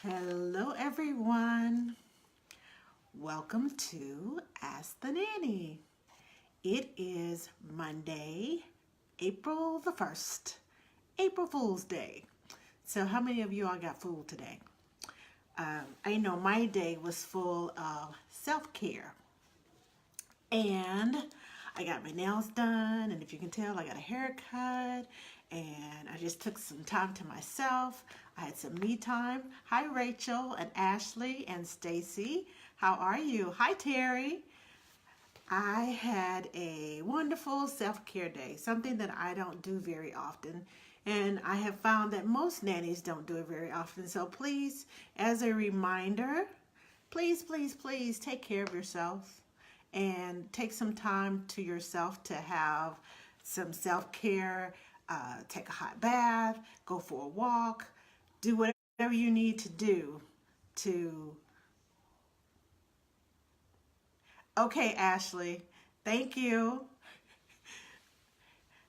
Hello, everyone. Welcome to Ask the Nanny. It is Monday, April the 1st, April Fool's Day. So, how many of you all got fooled today? I know my day was full of self care. And I got my nails done, and if you can tell, I got a haircut, and I just took some time to myself. I had some me time. Hi, Rachel and Ashley and Stacy. How are you? Hi, Terry. I had a wonderful self care day, something that I don't do very often. And I have found that most nannies don't do it very often. So please, as a reminder, please take care of yourself and take some time to yourself to have some self care. Take a hot bath, go for a walk, do whatever you need to do to. Okay, Ashley, thank you.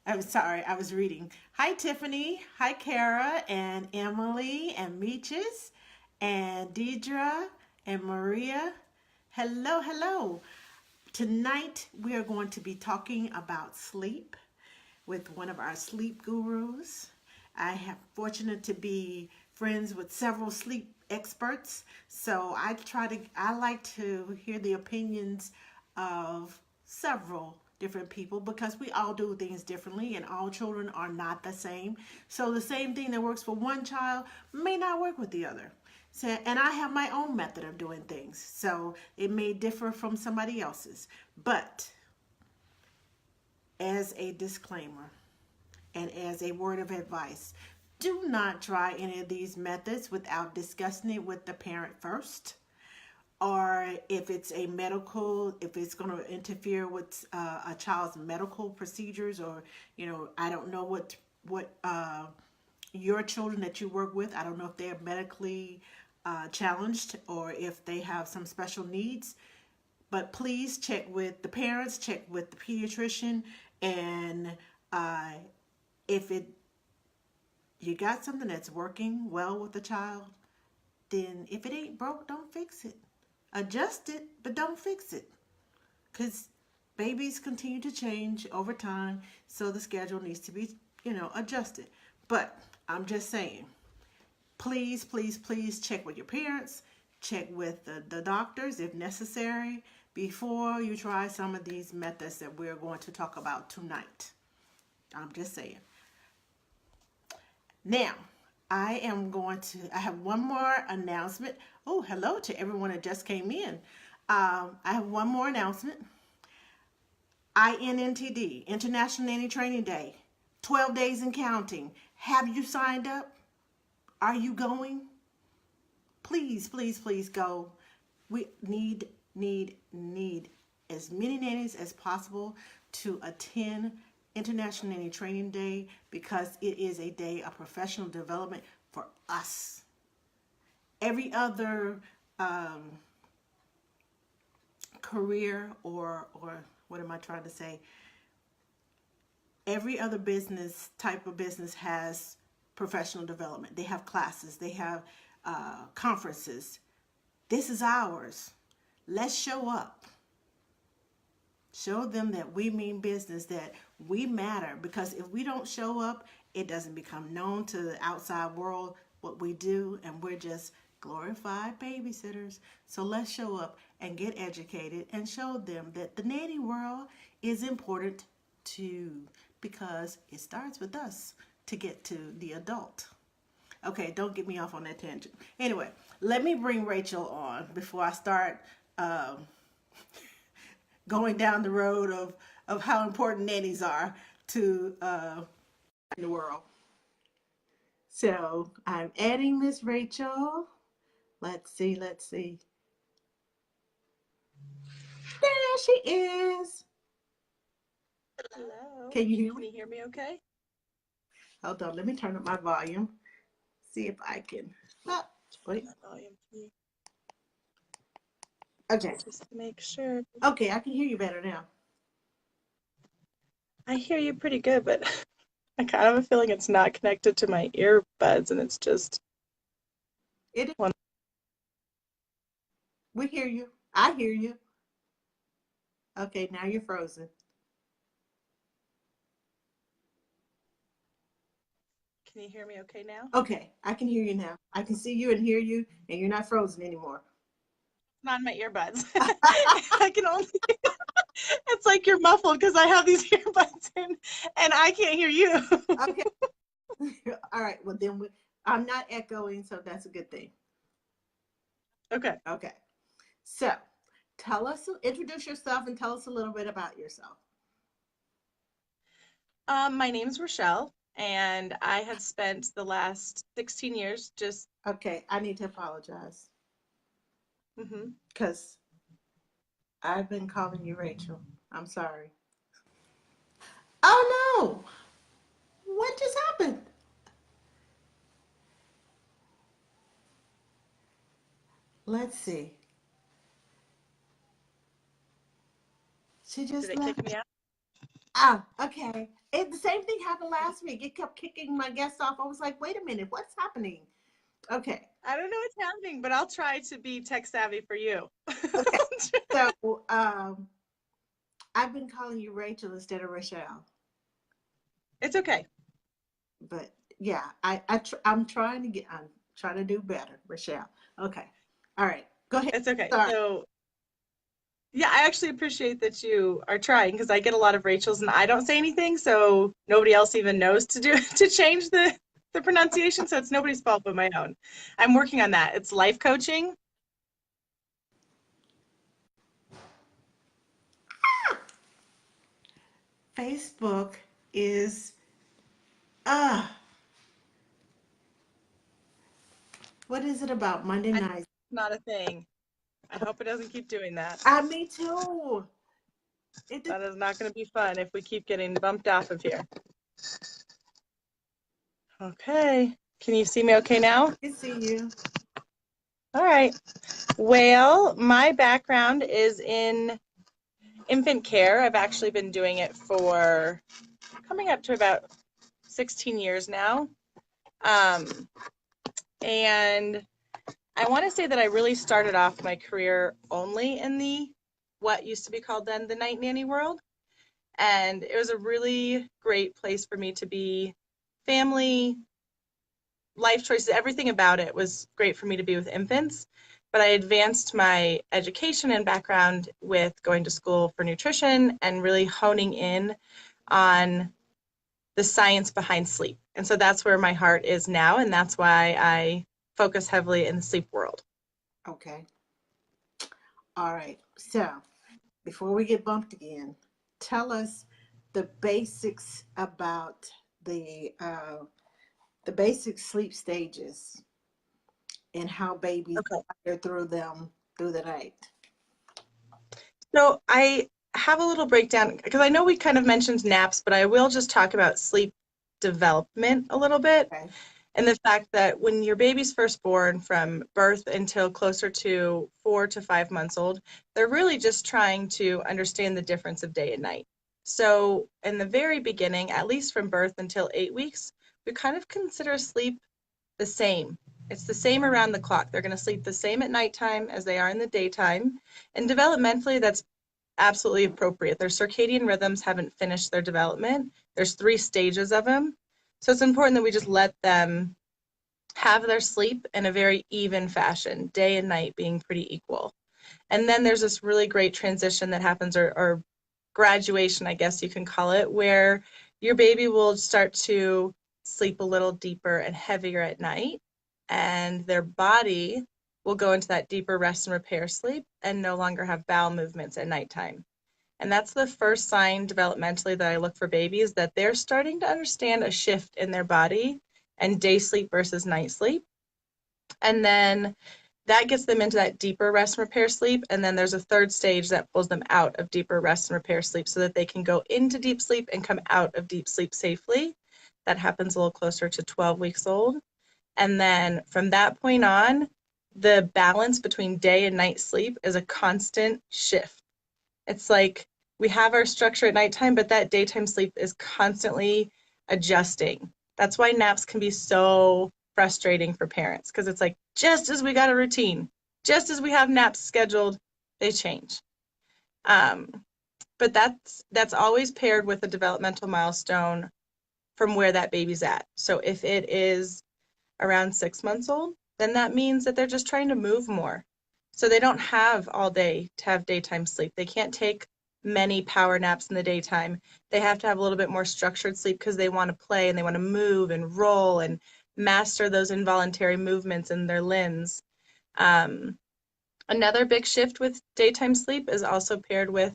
I'm sorry, I was reading. Hi, Tiffany. Hi, Kara and Emily and Meeches and Deidre and Maria. Hello. Tonight, we are going to be talking about sleep with one of our sleep gurus. I am fortunate to be friends with several sleep experts, so I like to hear the opinions of several different people because we all do things differently and all children are not the same. So the same thing that works for one child may not work with the other. So, and I have my own method of doing things, so it may differ from somebody else's. But as a disclaimer and as a word of advice, do not try any of these methods without discussing it with the parent first. Or if it's if it's going to interfere with a child's medical procedures, or I don't know what your children that you work with, I don't know if they're medically challenged or if they have some special needs. But please check with the parents, check with the pediatrician, and uh, if you got something that's working well with the child, then if it ain't broke, don't fix it. Adjust it, but don't fix it. Because babies continue to change over time, so the schedule needs to be, adjusted. But I'm just saying, please check with your parents, check with the doctors if necessary, before you try some of these methods that we're going to talk about tonight. I'm just saying. Now, I have one more announcement. Oh, hello to everyone that just came in. I have one more announcement. INNTD, International Nanny Training Day, 12 days and counting. Have you signed up? Are you going? Please go. We need as many nannies as possible to attend International Nanny Training Day because it is a day of professional development for us. Every other career or what am I trying to say? Every other type of business has professional development. They have classes, they have conferences. This is ours. Let's show up. Show them that we mean business, that we matter. Because if we don't show up, it doesn't become known to the outside world what we do, and we're just glorified babysitters. So let's show up and get educated and show them that the nanny world is important too, because it starts with us to get to the adult. Okay, don't get me off on that tangent. Anyway, let me bring Rachel on before I start going down the road of how important nannies are to the world. So I'm adding Miss Rachel. Let's see. There she is. Hello. Can you hear Can me? you hear me okay? Hold on. Let me turn up my volume. See if I can. Oh, Turn wait. that volume to me Okay. just to make sure. Okay, I can hear you better now. I hear you pretty good, but I kind of have a feeling it's not connected to my earbuds and it's just It one. We hear you. I hear you. Okay, now you're frozen. Can you hear me okay now? Okay, I can hear you now. I can see you and hear you, and you're not frozen anymore. Not in my earbuds. I can only, it's like you're muffled because I have these earbuds in and I can't hear you. Okay. All right. Well, I'm not echoing, so that's a good thing. Okay. Okay. So, introduce yourself and tell us a little bit about yourself. My name's Rochelle, and I have spent the last 16 years just, Okay, I need to apologize mhm. because I've been calling you Rachel. I'm sorry. Oh no! What just happened? Let's see. She Did just it kick left. me out? Ah, okay. The same thing happened last week. It kept kicking my guest off. I was like, wait a minute, what's happening? Okay, I don't know what's happening, but I'll try to be tech savvy for you. okay. So, I've been calling you Rachel instead of Rochelle, It's okay. but yeah, I'm trying to do better, Rochelle. Okay, all right, go ahead. It's okay. Sorry. So, yeah, I actually appreciate that you are trying because I get a lot of Rachels and I don't say anything, so nobody else even knows to do to change the pronunciation, so it's nobody's fault but my own. I'm working on that. It's life coaching. Facebook is uh what is it about Monday I nights? Not a thing. I hope it doesn't keep doing that. Me too. It did That is not going to be fun if we keep getting bumped off of here. Okay. Can you see me okay now? not see you. All right. Well, my background is in infant care. I've actually been doing it for coming up to about 16 years now. Um, and I want to say that I really started off my career only in the what used to be called then the night nanny world. And it was a really great place for me to be. Family, life choices, everything about it was great for me to be with infants. But I advanced my education and background with going to school for nutrition and really honing in on the science behind sleep. And so that's where my heart is now. And that's why I focus heavily in the sleep world. Okay. All right. So before we get bumped again, tell us the basics about the basic sleep stages and how babies Okay. are through them through the night. So I have a little breakdown because I know we kind of mentioned naps, but I will just talk about sleep development a little bit. Okay. And the fact that when your baby's first born, from birth until closer to 4 to 5 months old, they're really just trying to understand the difference of day and night. So, in the very beginning, at least from birth until 8 weeks, we kind of consider sleep the same. It's the same around the clock. They're going to sleep the same at nighttime as they are in the daytime. And developmentally, that's absolutely appropriate. Their circadian rhythms haven't finished their development. There's 3 stages of them. So it's important that we just let them have their sleep in a very even fashion, day and night being pretty equal. And then there's this really great transition that happens, or graduation, I guess you can call it, where your baby will start to sleep a little deeper and heavier at night, and their body will go into that deeper rest and repair sleep and no longer have bowel movements at nighttime. And that's the first sign developmentally that I look for babies, that they're starting to understand a shift in their body and day sleep versus night sleep. And then that gets them into that deeper rest and repair sleep. And then there's a third stage that pulls them out of deeper rest and repair sleep so that they can go into deep sleep and come out of deep sleep safely. That happens a little closer to 12 weeks old. And then from that point on, the balance between day and night sleep is a constant shift. It's like we have our structure at nighttime, but that daytime sleep is constantly adjusting. That's why naps can be so frustrating for parents, because it's like just as we got a routine, just as we have naps scheduled, they change. Um, but that's always paired with a developmental milestone from where that baby's at. So if it is around 6 months old, then that means that they're just trying to move more. So they don't have all day to have daytime sleep. They can't take many power naps in the daytime. They have to have a little bit more structured sleep because they want to play and they want to move and roll and master those involuntary movements in their limbs. Um, Another big shift with daytime sleep is also paired with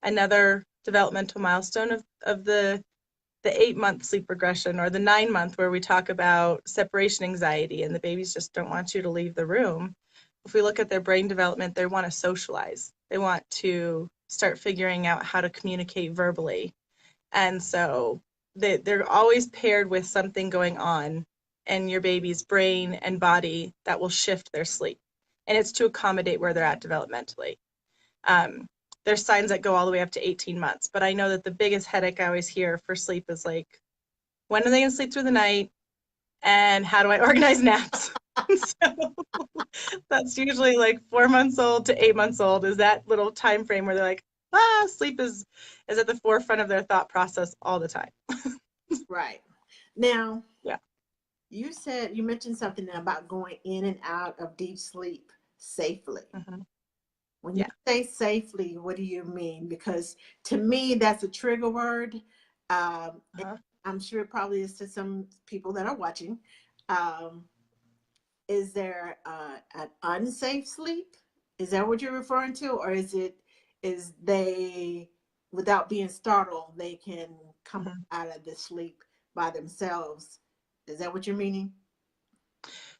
another developmental milestone of the 8 month sleep regression, or the 9 month where we talk about separation anxiety and the babies just don't want you to leave the room. If we look at their brain development, they want to socialize. They want to start figuring out how to communicate verbally. And so they're always paired with something going on in your baby's brain and body that will shift their sleep. And it's to accommodate where they're at developmentally. Um, there's signs that go all the way up to 18 months. But I know that the biggest headache I always hear for sleep is like, when are they going to sleep through the night? And how do I organize naps? So that's usually like 4 months old to 8 months old is that little time frame where they're like, sleep is at the forefront of their thought process all the time. Right. Now, Yeah. you mentioned something about going in and out of deep sleep safely. Mm-hmm. When you Yeah. say safely, what do you mean? Because to me, that's a trigger word. And Uh-huh. I'm sure it probably is to some people that are watching. Um, is there an unsafe sleep? Is that what you're referring to? Or is they, without being startled, they can come Mm-hmm. out of the sleep by themselves? Is that what you're meaning?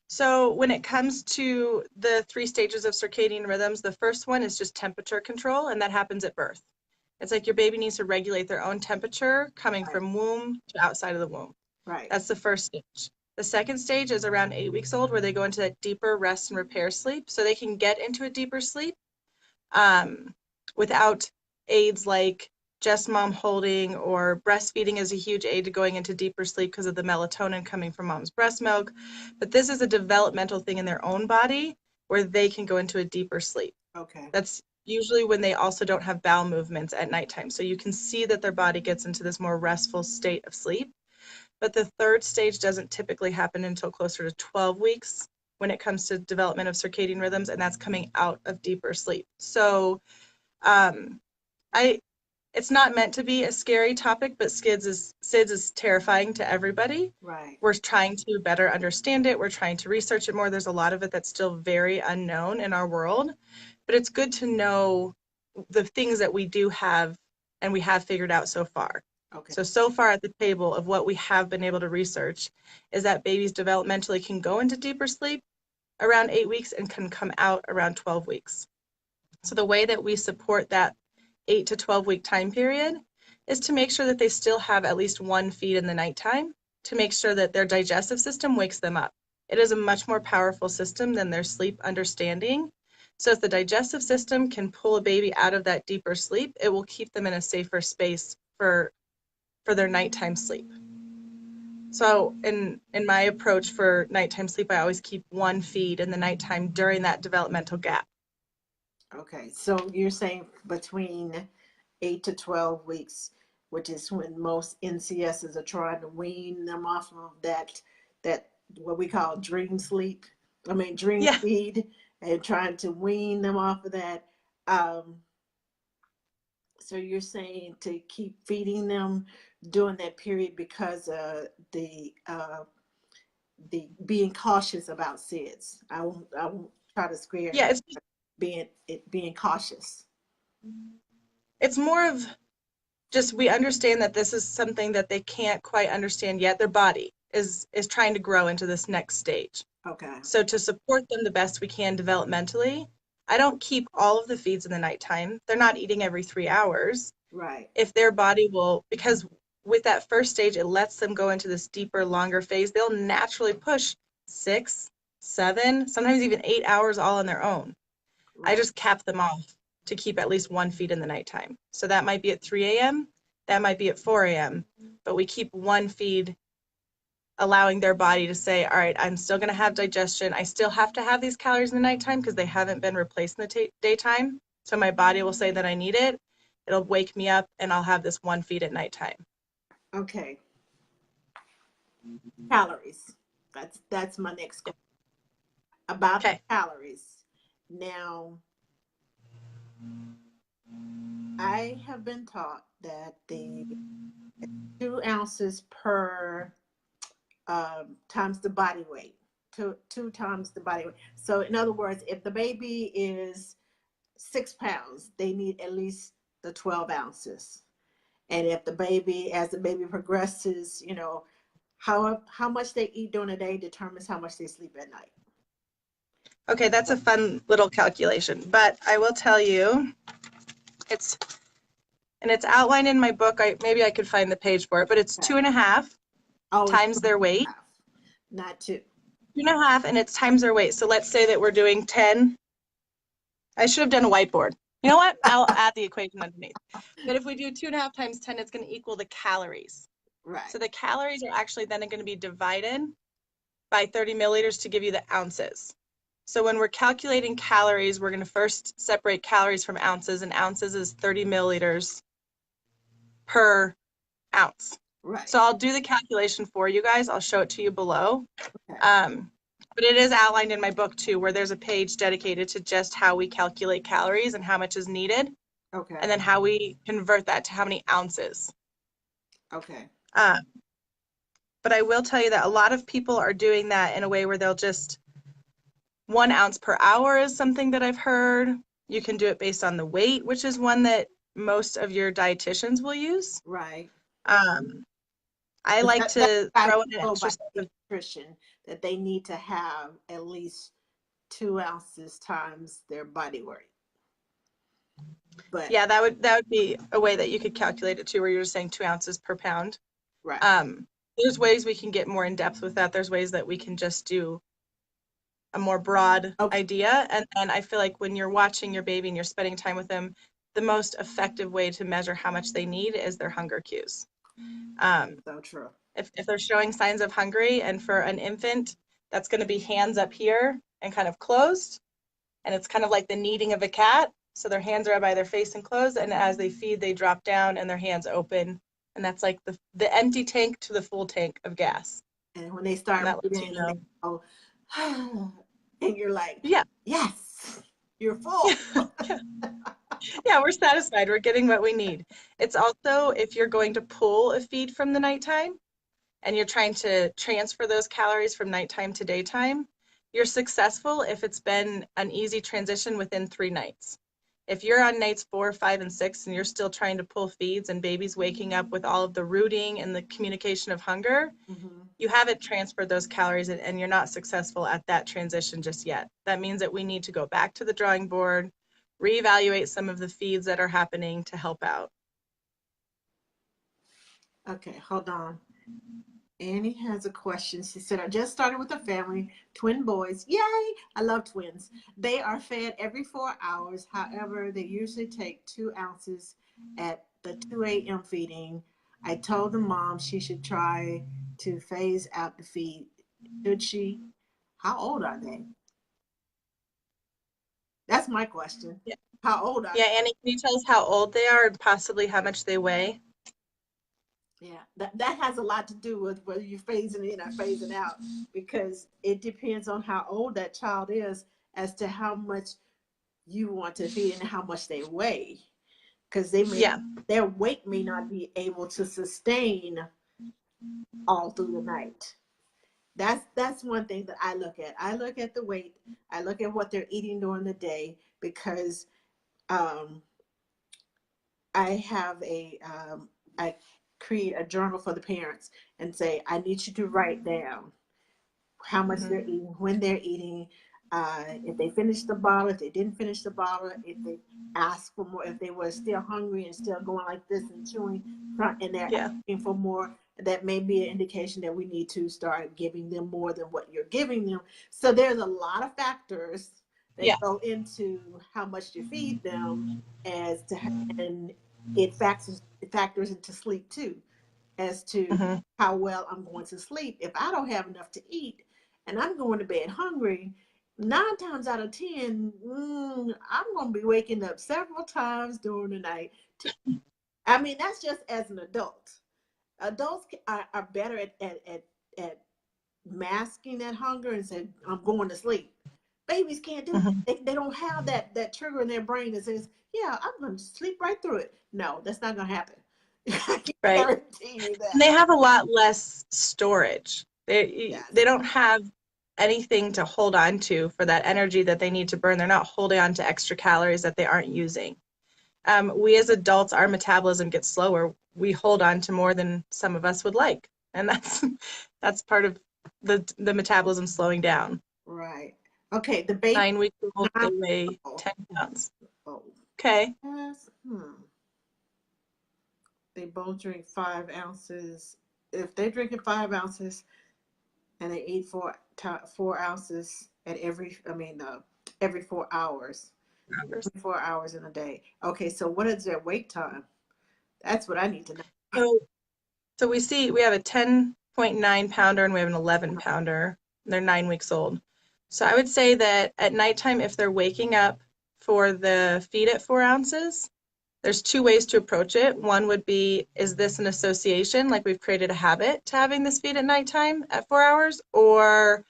So when it comes to the 3 stages of circadian rhythms, the first one is just temperature control, and that happens at birth. It's like your baby needs to regulate their own temperature coming Right. from womb to outside of the womb. Right. That's the first stage. The second stage is around 8 weeks old, where they go into that deeper rest and repair sleep. So they can get into a deeper sleep um, without aids like just mom holding, or breastfeeding is a huge aid to going into deeper sleep because of the melatonin coming from mom's breast milk. But this is a developmental thing in their own body where they can go into a deeper sleep. Okay. That's usually when they also don't have bowel movements at nighttime. So you can see that their body gets into this more restful state of sleep. But the third stage doesn't typically happen until closer to 12 weeks when it comes to development of circadian rhythms, and that's coming out of deeper sleep. So um, I it's not meant to be a scary topic, but SIDS is terrifying to everybody. Right. We're trying to better understand it. We're trying to research it more. There's a lot of it that's still very unknown in our world, but it's good to know the things that we do have and we have figured out so far. Okay. So far at the table of what we have been able to research is that babies developmentally can go into deeper sleep around 8 weeks and can come out around 12 weeks. So the way that we support that 8 to 12 week time period is to make sure that they still have at least one feed in the nighttime to make sure that their digestive system wakes them up. It is a much more powerful system than their sleep understanding. So if the digestive system can pull a baby out of that deeper sleep, it will keep them in a safer space for their nighttime sleep. So in my approach for nighttime sleep, I always keep one feed in the nighttime during that developmental gap. Okay. So you're saying between 8 to 12 weeks, which is when most NCSs are trying to wean them off of that what we call dream sleep. I mean dream Yeah. feed, and trying to wean them off of that. Um, so you're saying to keep feeding them during that period because the being cautious about SIDS. I won't try to scare Yeah, them. Being cautious. it's more of just we understand that this is something that they can't quite understand yet. Their body is trying to grow into this next stage. Okay. So to support them the best we can developmentally, I don't keep all of the feeds in the nighttime. They're not eating every 3 hours. Right. If their body will, because with that first stage, it lets them go into this deeper, longer phase, they'll naturally push 6, 7, sometimes even 8 hours all on their own. I Right. just cap them off to keep at least one feed in the nighttime. So that might be at 3 a.m., that might be at 4 a.m., but we keep one feed allowing their body to say, all right, I'm still going to have digestion. I still have to have these calories in the nighttime because they haven't been replaced in the daytime. So my body will say that I need it. It'll wake me up and I'll have this one feed at nighttime. Okay. Calories. That's my next question. About the Okay. calories. Now, I have been taught that the 2 ounces per times the body weight, two times the body weight. So, in other words, if the baby is 6 pounds, they need at least the 12 ounces. And if the baby, as the baby progresses, how much they eat during the day determines how much they sleep at night. Okay, that's a fun little calculation. But I will tell you, it's it's outlined in my book. Maybe I could find the page for it, but it's 2.5 Oh, it's times their weight. half, not two. 2.5, and it's times their weight. So let's say that we're doing 10. I should have done a whiteboard. You know what? I'll add the equation underneath. But if we do 2.5 times 10, it's going to equal the calories. Right, So the calories are actually then going to be divided by 30 milliliters to give you the ounces. So when we're calculating calories, we're going to first separate calories from ounces, and ounces is 30 milliliters per ounce. right. So I'll do the calculation for you guys. I'll show it to you below. Okay. But it is outlined in my book too, where there's a page dedicated to just how we calculate calories and how much is needed, Okay. and then how we convert that to how many ounces. Okay. But I will tell you that a lot of people are doing that in a way where they'll just 1 ounce per hour is something that I've heard. You can do it based on the weight, which is one that most of your dietitians will use. Right. I like to I throw in an know extra by step of, nutrition that they need to have at least 2 ounces times their body weight. But yeah, that would be a way that you could calculate it too, where you're just saying 2 ounces per pound. right. There's ways we can get more in depth with that. There's ways that we can just do a more broad Okay. idea. And I feel like when you're watching your baby and you're spending time with them, the most effective way to measure how much they need is their hunger cues. So true. If they're showing signs of hungry, and for an infant, that's going to be hands up here and kind of closed. And it's kind of like the kneading of a cat. So their hands are by their face and closed. And as they feed, they drop down and their hands open. And that's like the empty tank to the full tank of gas. And when they And start that lets you reading and they know. go, and you're like, Yeah. yes, you're full. Yeah. Yeah, we're satisfied. We're getting what we need. It's also, if you're going to pull a feed from the nighttime and you're trying to transfer those calories from nighttime to daytime, you're successful if it's been an easy transition within 3 nights. If you're on nights 4, 5, and 6 and you're still trying to pull feeds and baby's waking up with all of the rooting and the communication of hunger, you haven't transferred those calories and you're not successful at that transition just yet. That means that we need to go back to the drawing board, reevaluate some of the feeds that are happening to help out. Okay, hold on. Annie has a question. She said, I just started with a family, twin boys. Yay! I love twins. They are fed every 4 hours. However, they usually take 2 ounces at the 2 a.m. feeding. I told the mom she should try to phase out the feed. Should she? How old are they? That's my question. Yeah. How old are Yeah, Annie, can you tell us how old they are and possibly how much they weigh? Yeah, that has a lot to do with whether you're phasing in or phasing out, because it depends on how old that child is as to how much you want to feed and how much they weigh. Because Yeah. their weight may not be able to sustain all through the night. That's one thing that I look at. I look at the weight. I look at what they're eating during the day, because um, I have I create a journal for the parents and say, I need you to write down how much they're eating, when they're eating, if they finished the bottle, if they didn't finish the bottle, if they asked for more, if they were still hungry and still going like this and chewing, and they're Yeah. asking for more, that may be an indication that we need to start giving them more than what you're giving them. So there's a lot of factors that Yeah. go into how much you feed them, and it factors into sleep too. as to Hmm. how well I'm going to sleep. If I don't have enough to eat and I'm going to bed hungry, 9 times out of 10, I'm going to be waking up several times during the night. I mean, that's just as an adult. Adults are better at masking that hunger and saying, I'm going to sleep. Babies can't do Hmm. that. They don't have that trigger in their brain that says, yeah, I'm going to sleep right through it. No, that's not going to happen. I can Right. guarantee you And that. they have a lot less storage. They Yes. don't have anything to hold on to for that energy that they need to burn. They're not holding on to extra calories that they aren't using. We as adults, our metabolism gets slower. We hold on to more than some of us would like, and that's part of the metabolism slowing down. Right. Okay, the baby 9 weeks old, they 9 weigh oh, 10 pounds. oh, Okay. yes. They both drink 5 ounces. If they're drinking 5 ounces and they eat 4 ounces at every 4 hours, 4 hours in a day. Okay, so what is their wake time? That's what I need to So, so we have a 10.9 pounder and we have an 11 pounder. They're 9 weeks old. So I would say that at nighttime, if they're waking up for the feed at 4 ounces, there's two ways to approach it. One would be, is this an association? Like we've created a habit to having this feed at nighttime at 4 hours? Or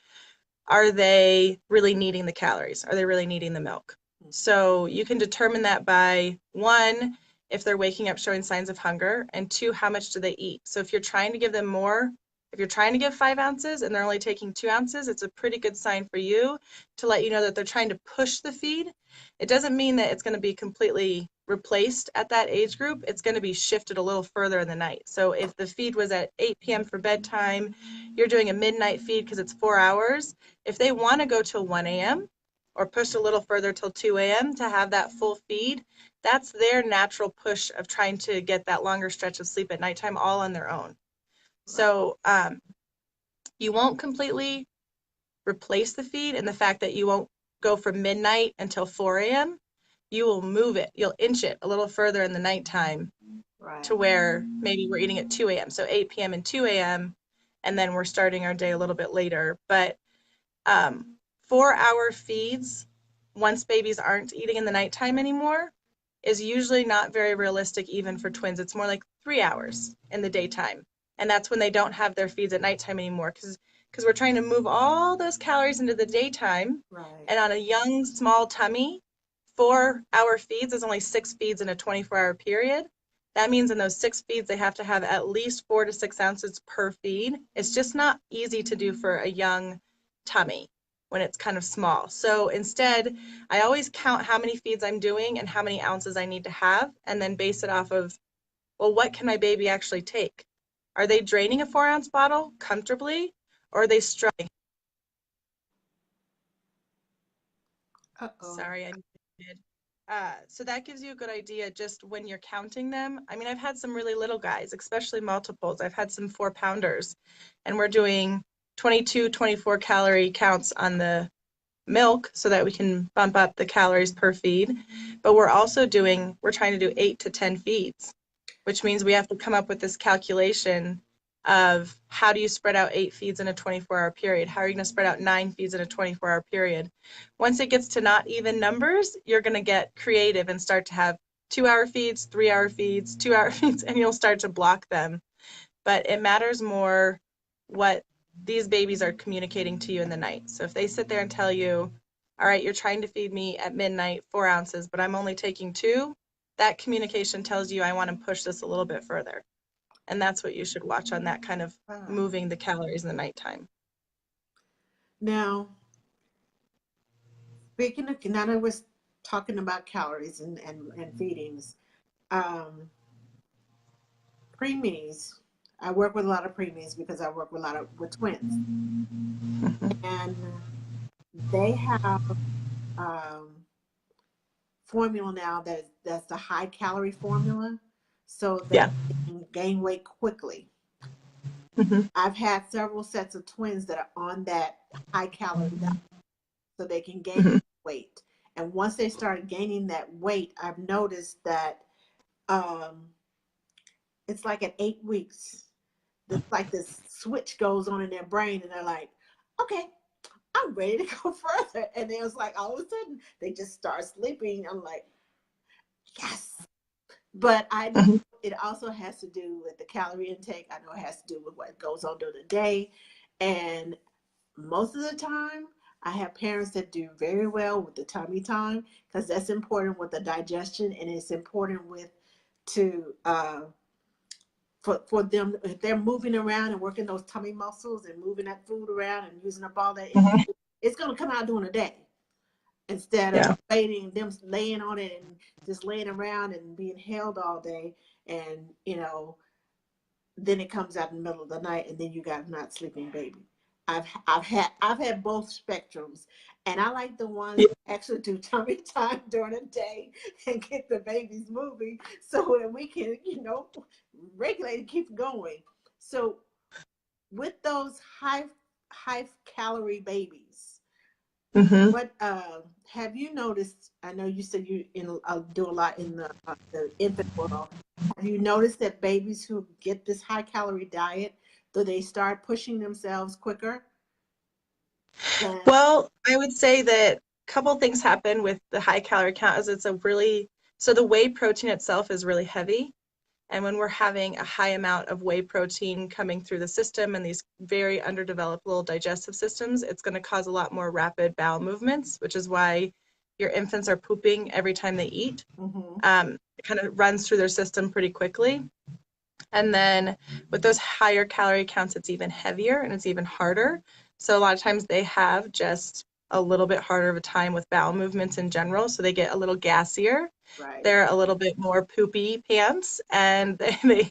are they really needing the calories? Are they really needing the milk? know. So you can determine that by one, if they're waking up showing signs of hunger, and two, how much do they eat? So if you're trying to give them more, if you're trying to give 5 ounces and they're only taking 2 ounces, it's a pretty good sign for you to let you know that they're trying to push the feed. It doesn't mean that it's going to be completely replaced at that age group. It's going to be shifted a little further in the night. So if the feed was at 8 p.m. for bedtime, you're doing a midnight feed because it's 4 hours. If they want to go till 1 a.m. or push a little further till 2 a.m. to have that full feed, that's their natural push of trying to get that longer stretch of sleep at nighttime all on their own. Right. So you won't completely replace the feed in the fact that you won't go from midnight until 4 a.m. You will move it, you'll inch it a little further in the nighttime Right. to where maybe we're eating at 2 a.m. So 8 p.m. and 2 a.m. and then we're starting our day a little bit later. But 4 hour feeds, once babies aren't eating in the nighttime anymore, is usually not very realistic even for twins. It's more like 3 hours in the daytime. And that's when they don't have their feeds at nighttime anymore because we're trying to move all those calories into the daytime. Right. And on a young, small tummy, 4 hour feeds is only 6 feeds in a 24-hour period. That means in those 6 feeds, they have to have at least 4 to 6 ounces per feed. It's just not easy to do for a young tummy when it's kind of small. So instead, I always count how many feeds I'm doing and how many ounces I need to have, and then base it off of, well, what can my baby actually take? Are they draining a 4 ounce bottle comfortably, or are they struggling? Uh-oh. Sorry, I muted. So that gives you a good idea just when you're counting them. I mean, I've had some really little guys, especially multiples. I've had some 4 pounders, and we're doing 22, 24 calorie counts on the milk so that we can bump up the calories per feed. But we're trying to do 8 to 10 feeds, which means we have to come up with this calculation of how do you spread out 8 feeds in a 24-hour period? How are you going to spread out 9 feeds in a 24-hour period? Once it gets to not even numbers, you're going to get creative and start to have 2 hour feeds, 3 hour feeds, 2 hour feeds, and you'll start to block them. But it matters more what these babies are communicating to you in the night. So if they sit there and tell you, all right, you're trying to feed me at midnight 4 ounces, but I'm only taking two, that communication tells you I want to push this a little bit further. And that's what you should watch on that kind of Wow. moving the calories in the nighttime. Now, speaking of, now that we're talking about calories and feedings, um, preemies, I work with a lot of preemies because I work with a lot of with twins, and they have um, formula now that's the high calorie formula, so that Yeah. they can gain weight quickly. Mm-hmm. I've had several sets of twins that are on that high calorie diet, so they can gain Mm-hmm. weight. And once they start gaining that weight, I've noticed that um, it's like at 8 weeks. it's like this switch goes on in their brain, and they're like, okay, I'm ready to go further. And then it's like all of a sudden they just start sleeping. I'm like, yes. But I know Mhm. it also has to do with the calorie intake. I know it has to do with what goes on during the day. And most of the time, I have parents that do very well with the tummy time because that's important with the digestion, and it's important with to for them if they're moving around and working those tummy muscles and moving that food around and using up all that energy, Mhm. it's going to come out during the day instead of Yeah. waiting them laying on it and just laying around and being held all day, and then it comes out in the middle of the night and then you got a not sleeping baby. I've had both spectrums, and I like the ones Yeah. that actually do tummy time during the day and get the babies moving so that we can regulate and keep going. So with those high calorie babies, Hmm. what have you noticed? I know you said you do a lot in the infant world. Have you noticed that babies who get this high calorie diet, do they start pushing themselves quicker? And Well, I would say that a couple things happen with the high calorie count is so the whey protein itself is really heavy. And when we're having a high amount of whey protein coming through the system and these very underdeveloped little digestive systems, it's going to cause a lot more rapid bowel movements, which is why your infants are pooping every time they eat. mm-hmm, It kind of runs through their system pretty quickly. And then with those higher calorie counts, it's even heavier and it's even harder. So a lot of times they have just a little bit harder of a time with bowel movements in general. So they get a little gassier. right, They're a little bit more poopy pants, and they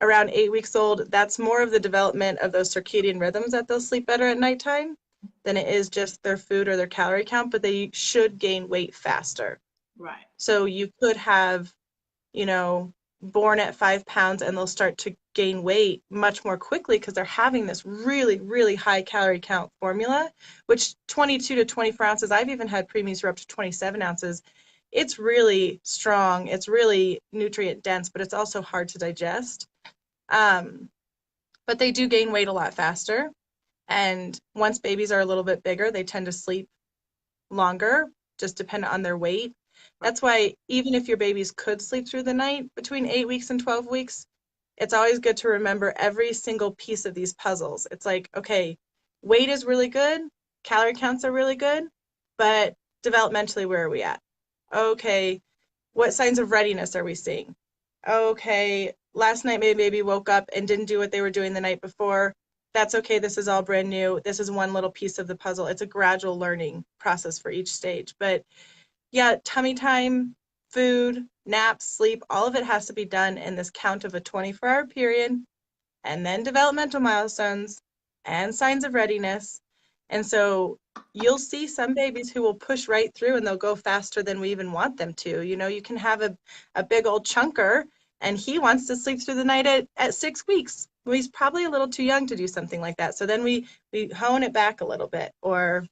around 8 weeks old, that's more of the development of those circadian rhythms that they'll sleep better at nighttime than it is just their food or their calorie count, but they should gain weight faster. right, So you could have, you know, born at 5 pounds and they'll start to gain weight much more quickly because they're having this really, really high calorie count formula, which 22 to 24 ounces, I've even had preemies who are up to 27 ounces. It's really strong, it's really nutrient dense, but it's also hard to digest. Um, but they do gain weight a lot faster. And once babies are a little bit bigger, they tend to sleep longer, just dependent on their weight. right, That's why even if your babies could sleep through the night between 8 weeks and 12 weeks, it's always good to remember every single piece of these puzzles. It's like, okay, weight is really good, calorie counts are really good, but developmentally, where are we at? Okay, what signs of readiness are we seeing? Okay, last night maybe baby woke up and didn't do what they were doing the night before. That's okay. This is all brand new. This is one little piece of the puzzle. It's a gradual learning process for each stage. But yeah, tummy time, food, naps, sleep, all of it has to be done in this count of a 24-hour period, and then developmental milestones and signs of readiness. And so you'll see some babies who will push right through and they'll go faster than we even want them to. You know, you can have a big old chunker and he wants to sleep through the night at 6 weeks. Well, he's probably a little too young to do something like that. So then we hone it back a little bit, or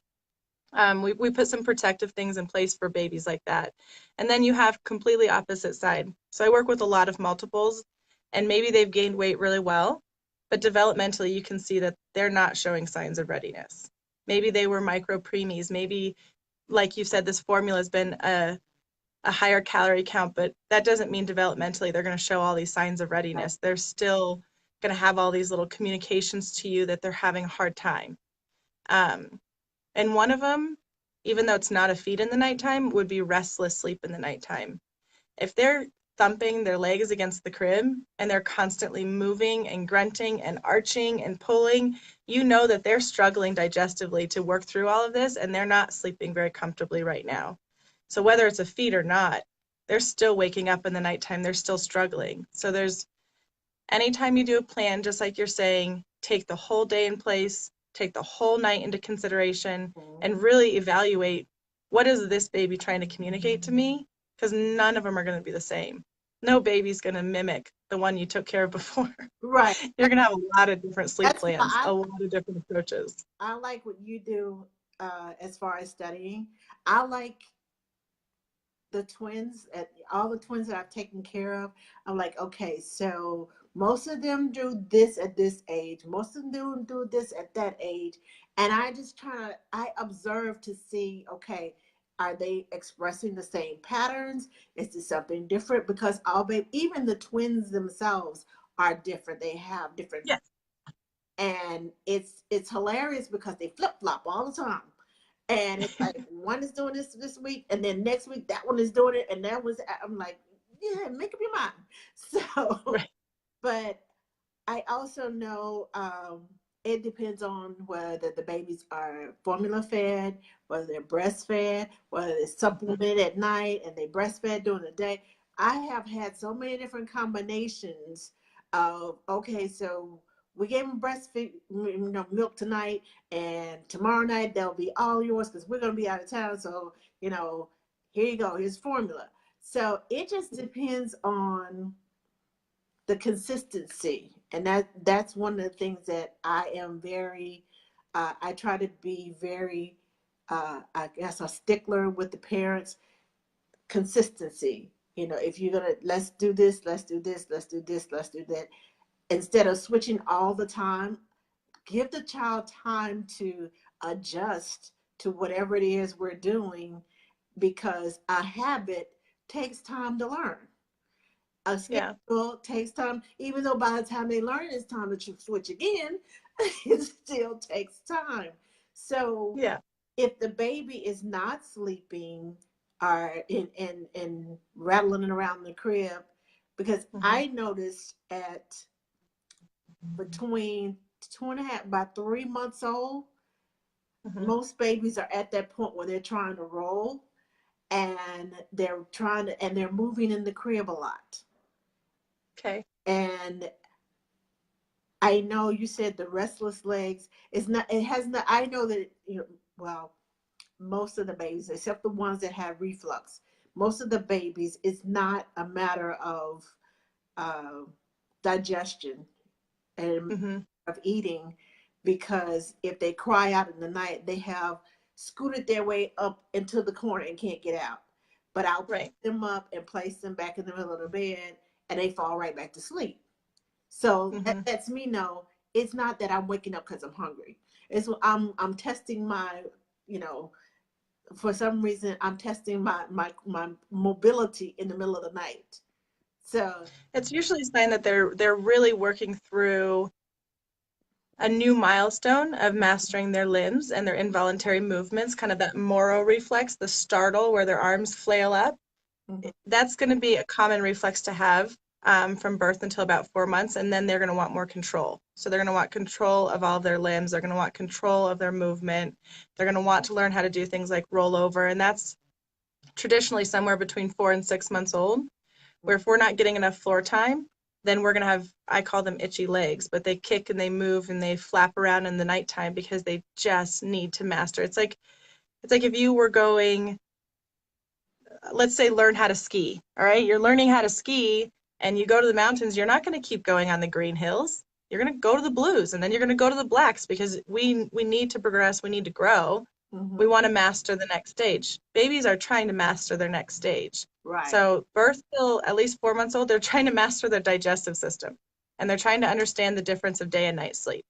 we put some protective things in place for babies like that. And then you have completely opposite side. So I work with a lot of multiples, and maybe they've gained weight really well, but developmentally you can see that they're not showing signs of readiness. Maybe they were micro preemies. Maybe, like you said, this formula has been a higher calorie count, but that doesn't mean developmentally they're going to show all these signs of right, readiness. They're still going to have all these little communications to you that they're having a hard time. Um, and one of them, even though it's not a feed in the nighttime, would be restless sleep in the nighttime. If they're thumping their legs against the crib and they're constantly moving and grunting and arching and pulling, you know that they're struggling digestively to work through all of this and they're not sleeping very comfortably right now. So whether it's a feed or not, they're still waking up in the nighttime, they're still struggling. So there's anytime you do a plan, just like you're saying, take the whole day in place, take the whole night into consideration, mm-hmm, and really evaluate what is this baby trying to communicate to me? Because none of them are going to be the same. No baby's going to mimic the one you took care of before. right. You're going to have a lot of different sleep That's why plans, a lot of different approaches. I like what you do as far as studying. I like the twins, at all the twins that I've taken care of. I'm like, okay, so Most of them do this at this age. Most of them do this at that age. And I just I observe to see, okay, are they expressing the same patterns? Is this something different? Because all baby, even the twins themselves are different. They have different, Yes. and it's hilarious because they flip flop all the time. And it's like one is doing this week, and then next week that one is doing it, and that was I'm like, yeah, make up your mind. So, Right. but I also know it depends on whether the babies are formula fed, whether they're breastfed, whether they're Mhm. supplemented at night and they breastfed during the day. I have had so many different combinations of, okay, so we gave them breastfeed, milk tonight, and tomorrow night they'll be all yours because we're going to be out of town. So, here you go, here's formula. So it just depends on the consistency, and that's one of the things that I am very I try to be very I guess a stickler with the parents. Consistency, if you're gonna, let's do this, let's do this, let's do this, let's do that, instead of switching all the time. Give the child time to adjust to whatever it is we're doing, because a habit takes time to learn. A Yeah. schedule takes time, even though by the time they learn it's time to switch again, it still takes time. So Yeah. if the baby is not sleeping or in rattling around the crib, because Hmm. I noticed at between 2.5 by 3 months old, Hmm. most babies are at that point where they're trying to roll, and they're moving in the crib a lot. Okay. And I know you said the restless legs is not, it has not, I know that, well, most of the babies, except the ones that have reflux, most of the babies, it's not a matter of uh, digestion and Hmm. of eating, because if they cry out in the night, they have scooted their way up into the corner and can't get out. But I'll pick Right. them up and place them back in the middle of the bed, and they fall right back to sleep. So that Hmm. lets me know it's not that I'm waking up because I'm hungry. It's I'm testing my, you know, for some reason I'm testing my mobility in the middle of the night. So It's usually a sign that they're really working through a new milestone of mastering their limbs and their involuntary movements, kind of that Moro reflex, the startle where their arms flail up. mhm, That's going to be a common reflex to have from birth until about 4 months, and then they're going to want more control. So they're going to want control of all of their limbs. They're going to want control of their movement. They're going to want to learn how to do things like roll over, and that's traditionally somewhere between 4 and 6 months old. Where if we're not getting enough floor time, then we're going to have, I call them itchy legs, but they kick and they move and they flap around in the nighttime because they just need to master. It's like if you were going, let's say, learn how to ski. All right, you're learning how to ski and you go to the mountains, you're not going to keep going on the green hills. You're going to go to the blues and then you're going to go to the blacks because we need to progress, we need to grow. mhm, We want to master the next stage. Babies are trying to master their next stage. right, So birth till at least 4 months old, they're trying to master their digestive system and they're trying to understand the difference of day and night sleep.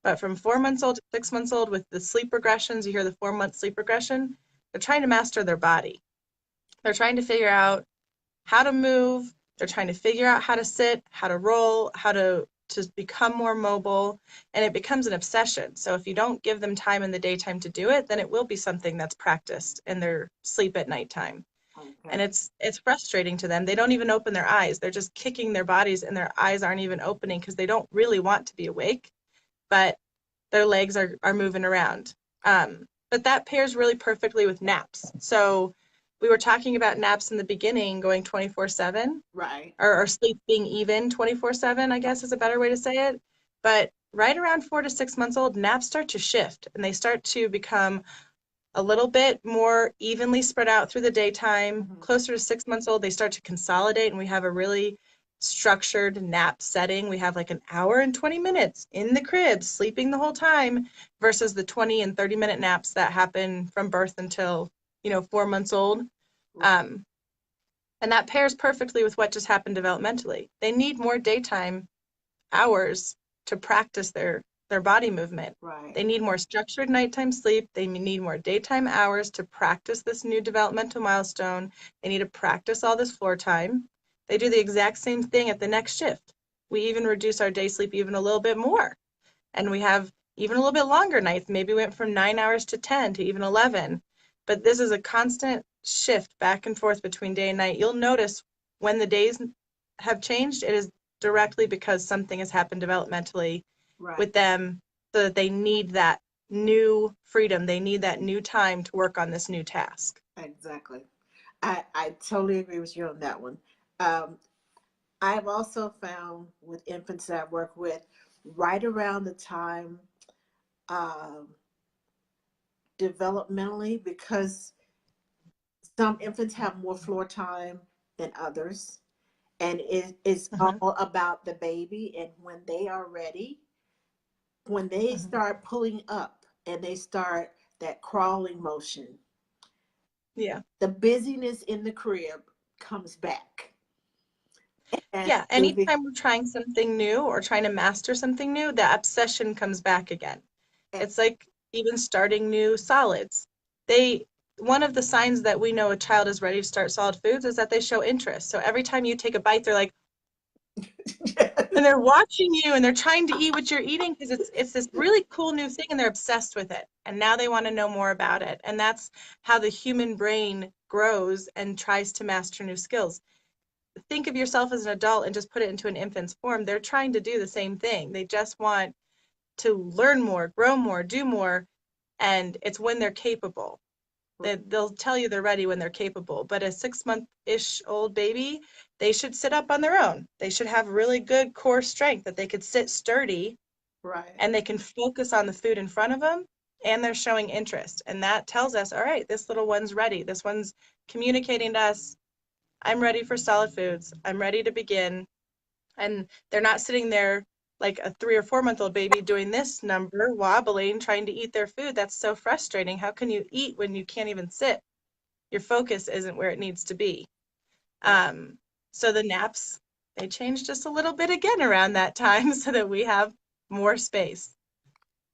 But from 4 months old to 6 months old, with the sleep regressions, you hear the 4 month sleep regression, they're trying to master their body. They're trying to figure out how to move. They're trying to figure out how to sit, how to roll, how to become more mobile, and it becomes an obsession. So if you don't give them time in the daytime to do it, then it will be something that's practiced in their sleep at nighttime. And okay, it's frustrating to them. They don't even open their eyes. They're just kicking their bodies and their eyes aren't even opening because they don't really want to be awake, but their legs are moving around. But that pairs really perfectly with naps. So we were talking about naps in the beginning, going 24/7, right, or sleep being even 24/7, I guess is a better way to say it. But right around 4 to 6 months old, naps start to shift and they start to become a little bit more evenly spread out through the daytime. mhm, Closer to 6 months old, they start to consolidate, and we have a really structured nap setting. We have like an hour and 20 minutes in the crib, sleeping the whole time, versus the 20 and 30-minute naps that happen from birth until 4 months old. Um, and that pairs perfectly with what just happened developmentally. They need more daytime hours to practice their body movement. Right. They need more structured nighttime sleep. They need more daytime hours to practice this new developmental milestone. They need to practice all this floor time. They do the exact same thing at the next shift. We even reduce our day sleep even a little bit more. And we have even a little bit longer nights. Maybe we went from 9 hours to 10 to even 11. But this is a constant shift back and forth between day and night. You'll notice when the days have changed, it is directly because something has happened developmentally Right. with them, so that they need that new freedom. They need that new time to work on this new task. Exactly. I totally agree with you on that one. Um, I've also found with infants that I work with, right around the time um, developmentally, because some infants have more floor time than others, and it's Mhm, all about the baby. And when they are ready, when they mhm. start pulling up and they start that crawling motion, Yeah. the busyness in the crib comes back. And Yeah. moving, Anytime we're trying something new or trying to master something new, the obsession comes back again. and, It's like even starting new solids. They One of the signs that we know a child is ready to start solid foods is that they show interest. So every time you take a bite, they're like, and they're watching you and they're trying to eat what you're eating because it's this really cool new thing and they're obsessed with it. And now they want to know more about it. And that's how the human brain grows and tries to master new skills. Think of yourself as an adult and just put it into an infant's form. They're trying to do the same thing. They just want to learn more, grow more, do more, and it's when they're capable. They'll tell you they're ready when they're capable. But a 6-month-ish old baby, they should sit up on their own. They should have really good core strength that they could sit sturdy right, and they can focus on the food in front of them and they're showing interest. And that tells us, all right, this little one's ready. This one's communicating to us, I'm ready for solid foods. I'm ready to begin. And they're not sitting there like a 3 or 4 month old baby doing this number, wobbling, trying to eat their food. That's so frustrating. How can you eat when you can't even sit? Your focus isn't where it needs to be. right. Um, so the naps, they change just a little bit again around that time so that we have more space.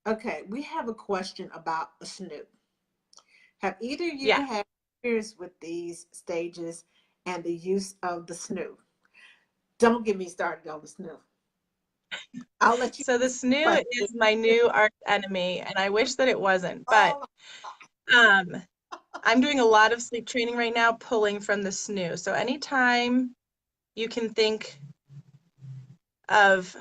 Okay, we have a question about the snoot. Have either of you Yeah. had experience with these stages and the use of the snoot? Don't get me started on the snoot. I'll let you So the first. snoo is my new arch enemy, and I wish that it wasn't. But Oh, um, I'm doing a lot of sleep training right now, pulling from the snoo. So anytime you can think of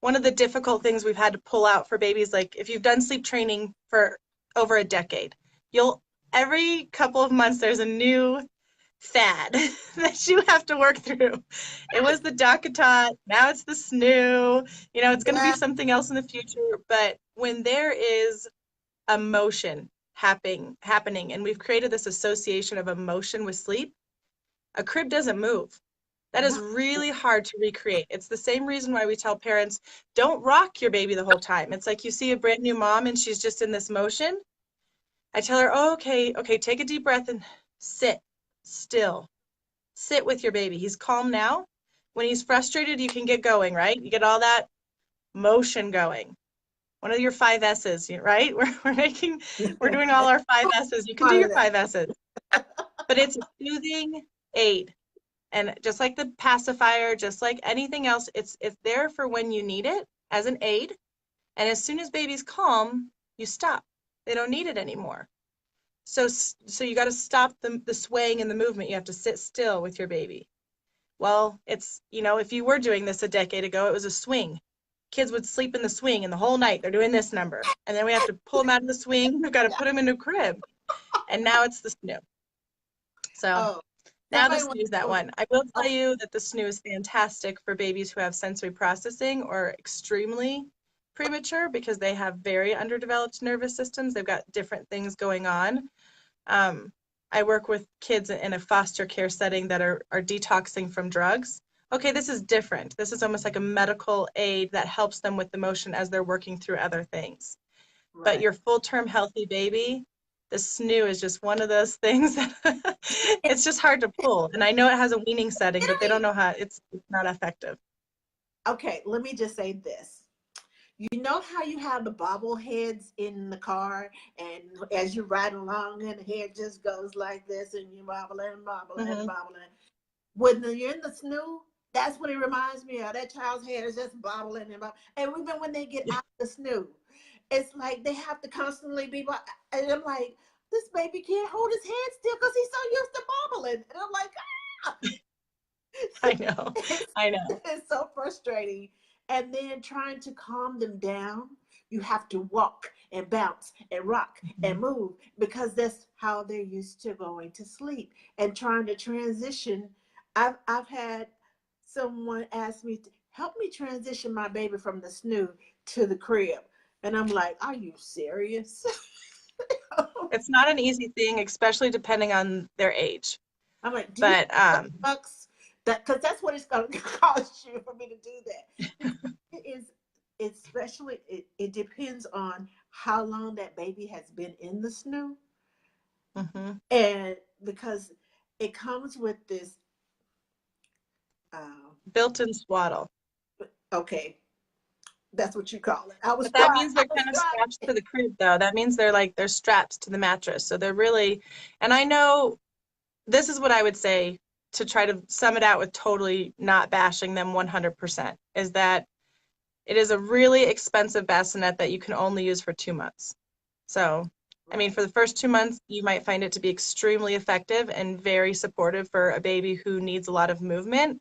one of the difficult things we've had to pull out for babies, like if you've done sleep training for over a decade, you'll every couple of months there's a new fad that you have to work through. It was the DockATot, now it's the snoo. It's going to be yeah. something else in the future. But when there is emotion happening, and we've created this association of emotion with sleep, a crib doesn't move. That is Right. really hard to recreate. It's the same reason why we tell parents, don't rock your baby the whole time. It's like you see a brand new mom and she's just in this motion. I tell her, oh, okay, take a deep breath and sit still. Sit with your baby. He's calm now. When he's frustrated, you can get going, right? You get all that motion going. One of your 5 S's, right? We're doing all our 5 S's. You can do Part of your that. 5 S's, but it's a soothing aid. And just like the pacifier, just like anything else, it's there for when you need it as an aid. And as soon as baby's calm, you stop. They don't need it anymore. So you got to stop the swaying and the movement. You have to sit still with your baby. Well, if you were doing this a decade ago, it was a swing. Kids would sleep in the swing and the whole night they're doing this number. And then we have to pull them out of the swing. We've got to Yeah. put them in a crib. And now it's the snoo. So Oh, now the somebody wants snooze, that to. one. I will Oh, tell you that the snoo is fantastic for babies who have sensory processing or extremely premature because they have very underdeveloped nervous systems. They've got different things going on. Um, I work with kids in a foster care setting that are detoxing from drugs. Okay, this is different. This is almost like a medical aid that helps them with the motion as they're working through other things. But right. your full-term healthy baby, the snoo is just one of those things that it's just hard to pull. And I know it has a weaning setting, but they don't Really? know how it's not effective. Okay, let me just say this. You know how you have the bobbleheads in the car, and as you ride along, and the head just goes like this, and you bobbling, bobbling, Hmm. bobbling. When you're in the snoo, that's what it reminds me of. That child's head is just bobbling and bobbling. And even when they get out of the snoo, it's like they have to constantly be. And I'm like, this baby can't hold his head still because he's so used to bobbling. And I'm like, I know. it's, I know. it's so frustrating. And then trying to calm them down, you have to walk and bounce and rock and Mhm. move because that's how they're used to going to sleep. And trying to transition, I've had someone ask me to help me transition my baby from the snoo to the crib. And I'm like, are you serious? It's not an easy thing, especially depending on their age. I'm like, do you But have bucks? That because that's what it's going to cost you for me to do that. Because it is, especially it depends on how long that baby has been in the snoo, mhm. and because it comes with this. Uh, Built-in swaddle. okay, that's what you call it. I was But that trying. means I they're was kind of strapped trying. to the crib, though. That means they're straps to the mattress. So they're really, and I know this is what I would say to try to sum it out with totally not bashing them 100%, is that it is a really expensive bassinet that you can only use for 2 months. So, I mean, Right, for the first 2 months, you might find it to be extremely effective and very supportive for a baby who needs a lot of movement.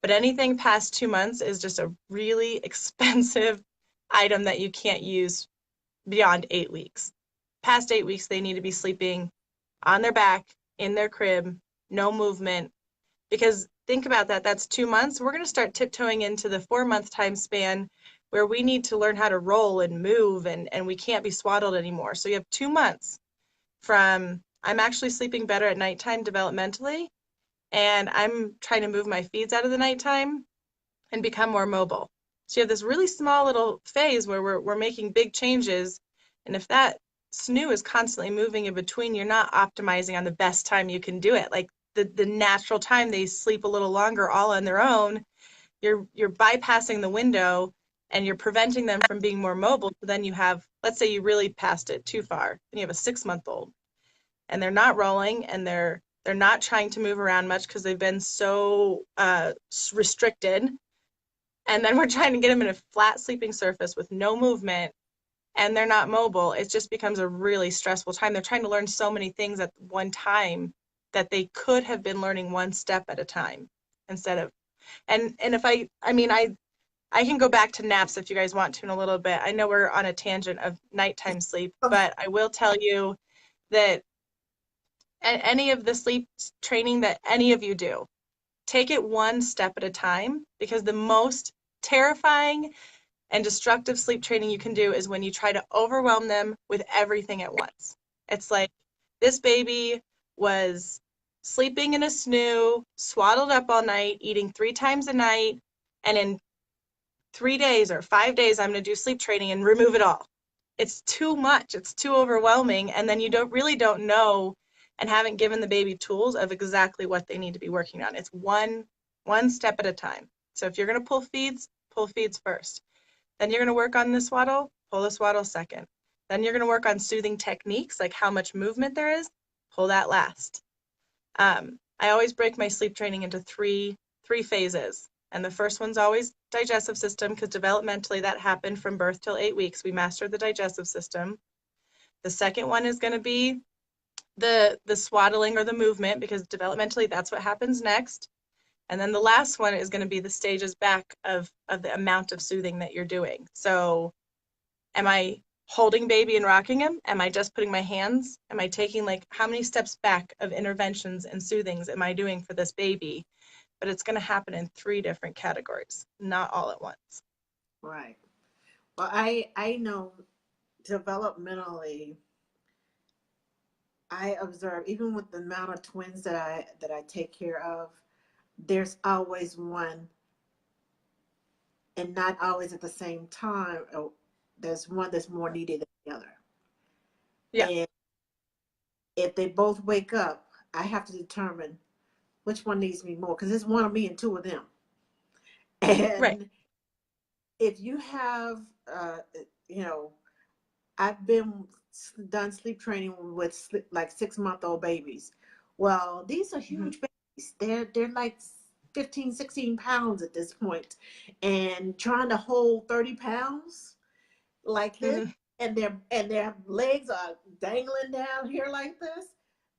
But anything past 2 months is just a really expensive item that you can't use beyond 8 weeks. Past 8 weeks, they need to be sleeping on their back, in their crib, no movement. Because think about that, that's 2 months. We're going to start tiptoeing into the 4 month time span where we need to learn how to roll and move and we can't be swaddled anymore. So you have 2 months from I'm actually sleeping better at nighttime developmentally and I'm trying to move my feeds out of the nighttime and become more mobile. So you have this really small little phase where we're making big changes. And if that snoo is constantly moving in between, you're not optimizing on the best time you can do it. Like the natural time they sleep a little longer all on their own, you're bypassing the window and you're preventing them from being more mobile. So then you have, let's say you really passed it too far, and you have a 6 month old and they're not rolling and they're not trying to move around much because they've been so restricted, and then we're trying to get them in a flat sleeping surface with no movement and they're not mobile, it just becomes a really stressful time. They're trying to learn so many things at one time that they could have been learning one step at a time instead of, and if I can go back to naps if you guys want to in a little bit. I know we're on a tangent of nighttime sleep, but I will tell you that any of the sleep training that any of you do, take it one step at a time, because the most terrifying and destructive sleep training you can do is when you try to overwhelm them with everything at once. It's like this baby was sleeping in a snoo, swaddled up all night, eating 3 times a night, and in 3 days or 5 days, I'm going to do sleep training and remove it all. It's too much. It's too overwhelming. And then you don't know and haven't given the baby tools of exactly what they need to be working on. It's one step at a time. So if you're going to pull feeds first. Then you're going to work on the swaddle, pull the swaddle second. Then you're going to work on soothing techniques, like how much movement there is, pull that last. I always break my sleep training into three phases. And the first one's always digestive system, because developmentally that happened from birth till 8 weeks. We mastered the digestive system. The second one is going to be the swaddling or the movement, because developmentally that's what happens next. And then the last one is going to be the stages back of the amount of soothing that you're doing. So am I holding baby and rocking him? Am I just putting my hands? Am I taking, like, how many steps back of interventions and soothings am I doing for this baby? But it's going to happen in 3 different categories, not all at once. right. Well, I know developmentally, I observe even with the amount of twins that I take care of, there's always one, and not always at the same time. There's one that's more needed than the other. Yeah, And if they both wake up, I have to determine which one needs me more because there's one of me and two of them. right. And if you have, you know, I've been done sleep training with like 6 month old babies. Well, these are Mhm. huge babies. They're like 15, 16 pounds at this point, and trying to hold 30 pounds like this, Mhm. and their legs are dangling down here like this.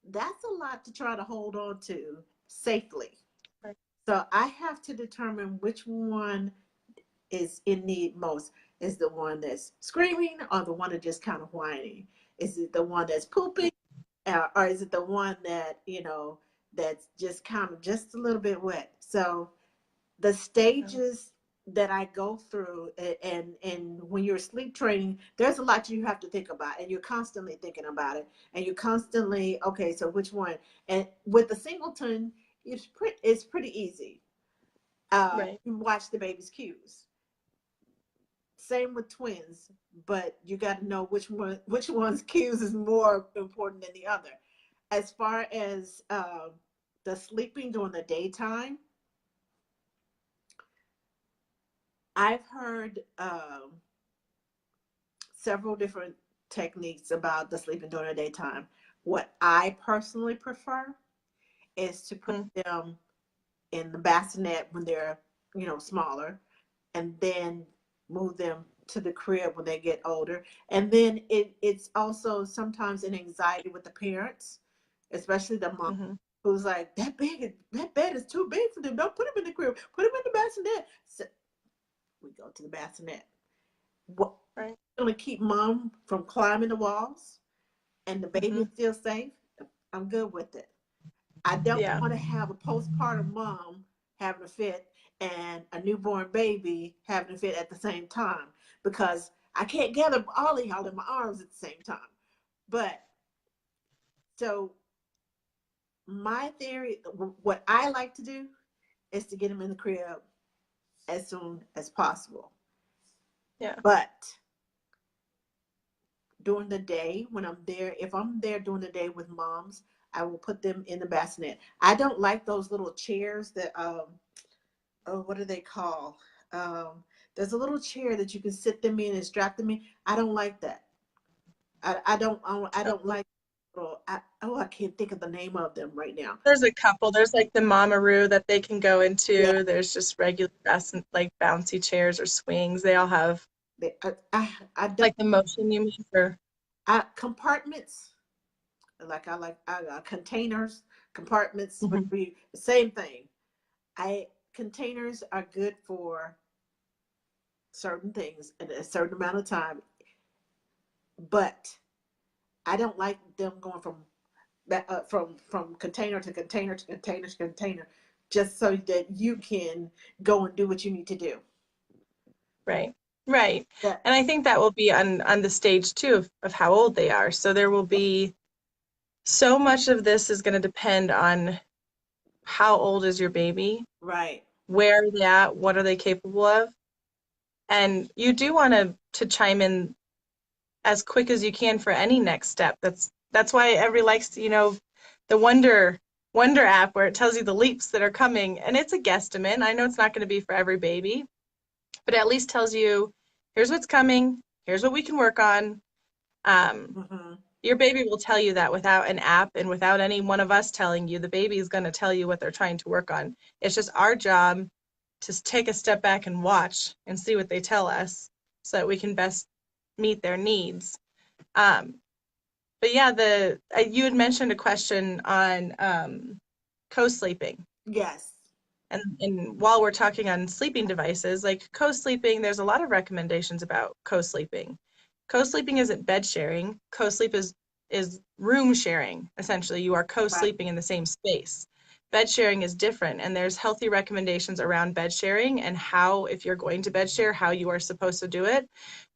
That's a lot to try to hold on to safely. Right. So I have to determine which one is in need most. Is the one that's screaming or the one that just kind of whining? Is it the one that's pooping, or is it the one that that's just kind of just a little bit wet? So the Yeah. stages that I go through, and when you're sleep training, there's a lot you have to think about, and you're constantly thinking about it, and you're constantly, okay, so which one? And with the singleton, it's pretty easy. Right. You watch the baby's cues. Same with twins, but you got to know which one's cues is more important than the other. As far as the sleeping during the daytime, I've heard several different techniques about the sleeping during the daytime. What I personally prefer is to put Mhm. them in the bassinet when they're smaller, and then move them to the crib when they get older. And then it's also sometimes an anxiety with the parents, especially the mom, Mhm. who's like, that bed is too big for them. Don't put them in the crib. Put them in the bassinet. So we go to the bassinet. What Right. going to keep mom from climbing the walls and the baby is Mhm. still safe? I'm good with it. I don't Yeah. want to have a postpartum mom having a fit and a newborn baby having a fit at the same time, because I can't gather all of y'all in my arms at the same time. But so my theory, what I like to do is to get them in the crib as soon as possible. Yeah. But during the day when I'm there, if I'm there during the day with moms, I will put them in the bassinet. I don't like those little chairs that oh, what do they call? There's a little chair that you can sit them in and strap them in. I don't like that. I don't Okay. like. I can't think of the name of them right now. There's a couple. There's like the Mamaroo that they can go Yeah, into. There's just regular like bouncy chairs or swings. They all have I don't. like the motion you mean for. Compartments, like I like containers. Compartments would Mhm. be the same thing. I Containers are good for certain things in a certain amount of time, but I don't like them going from container to container to container to container, just so that you can go and do what you need to do. Right. Right. That And I think that will be on the stage too of how old they are. So there will be so much of this is going to depend on how old is your baby, right, where are they at, what are they capable of, and you do want to chime in as quick as you can for any next step. That's why everybody likes the Wonder app where it tells you the leaps that are coming, and it's a guesstimate. I know it's not going to be for every baby, but it at least tells you here's what's coming, here's what we can work on. Um, hmm, your baby will tell you that without an app and without any one of us telling you. The baby is going to tell you what they're trying to work on. It's just our job to take a step back and watch and see what they tell us so that we can best meet their needs. Um, but yeah, the you had mentioned a question on co-sleeping. yes, And while we're talking on sleeping devices, like co-sleeping, there's a lot of recommendations about co-sleeping. Co-sleeping isn't bed sharing. Co-sleep is room sharing. Essentially, you are right, co-sleeping in the same space. Bed sharing is different, and there's healthy recommendations around bed sharing and how, if you're going to bed share, how you are supposed to do it.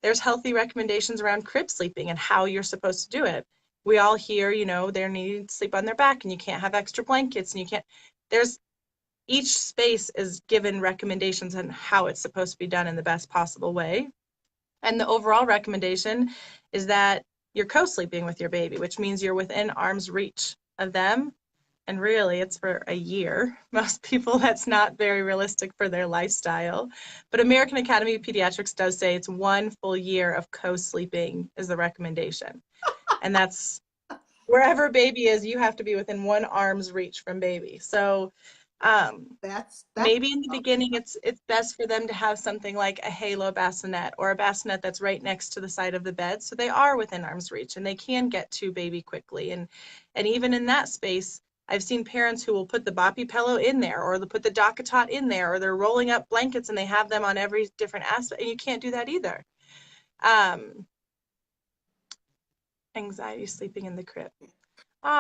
There's healthy recommendations around crib sleeping and how you're supposed to do it. We all hear, they're needing to sleep on their back and you can't have extra blankets and you can't. There's Each space is given recommendations on how it's supposed to be done in the best possible way. And the overall recommendation is that you're co-sleeping with your baby, which means you're within arm's reach of them. And really, it's for a year. Most people, that's not very realistic for their lifestyle. But American Academy of Pediatrics does say it's 1 full year of co-sleeping is the recommendation. And that's wherever baby is, you have to be within one arm's reach from baby. So That's maybe in the beginning it's best for them to have something like a halo bassinet or a bassinet that's right next to the side of the bed so they are within arm's reach and they can get to baby quickly. And even in that space, I've seen parents who will put the boppy pillow in there or they'll put the DockATot in there or they're rolling up blankets and they have them on every different aspect, and you can't do that either. um Anxiety sleeping in the crib.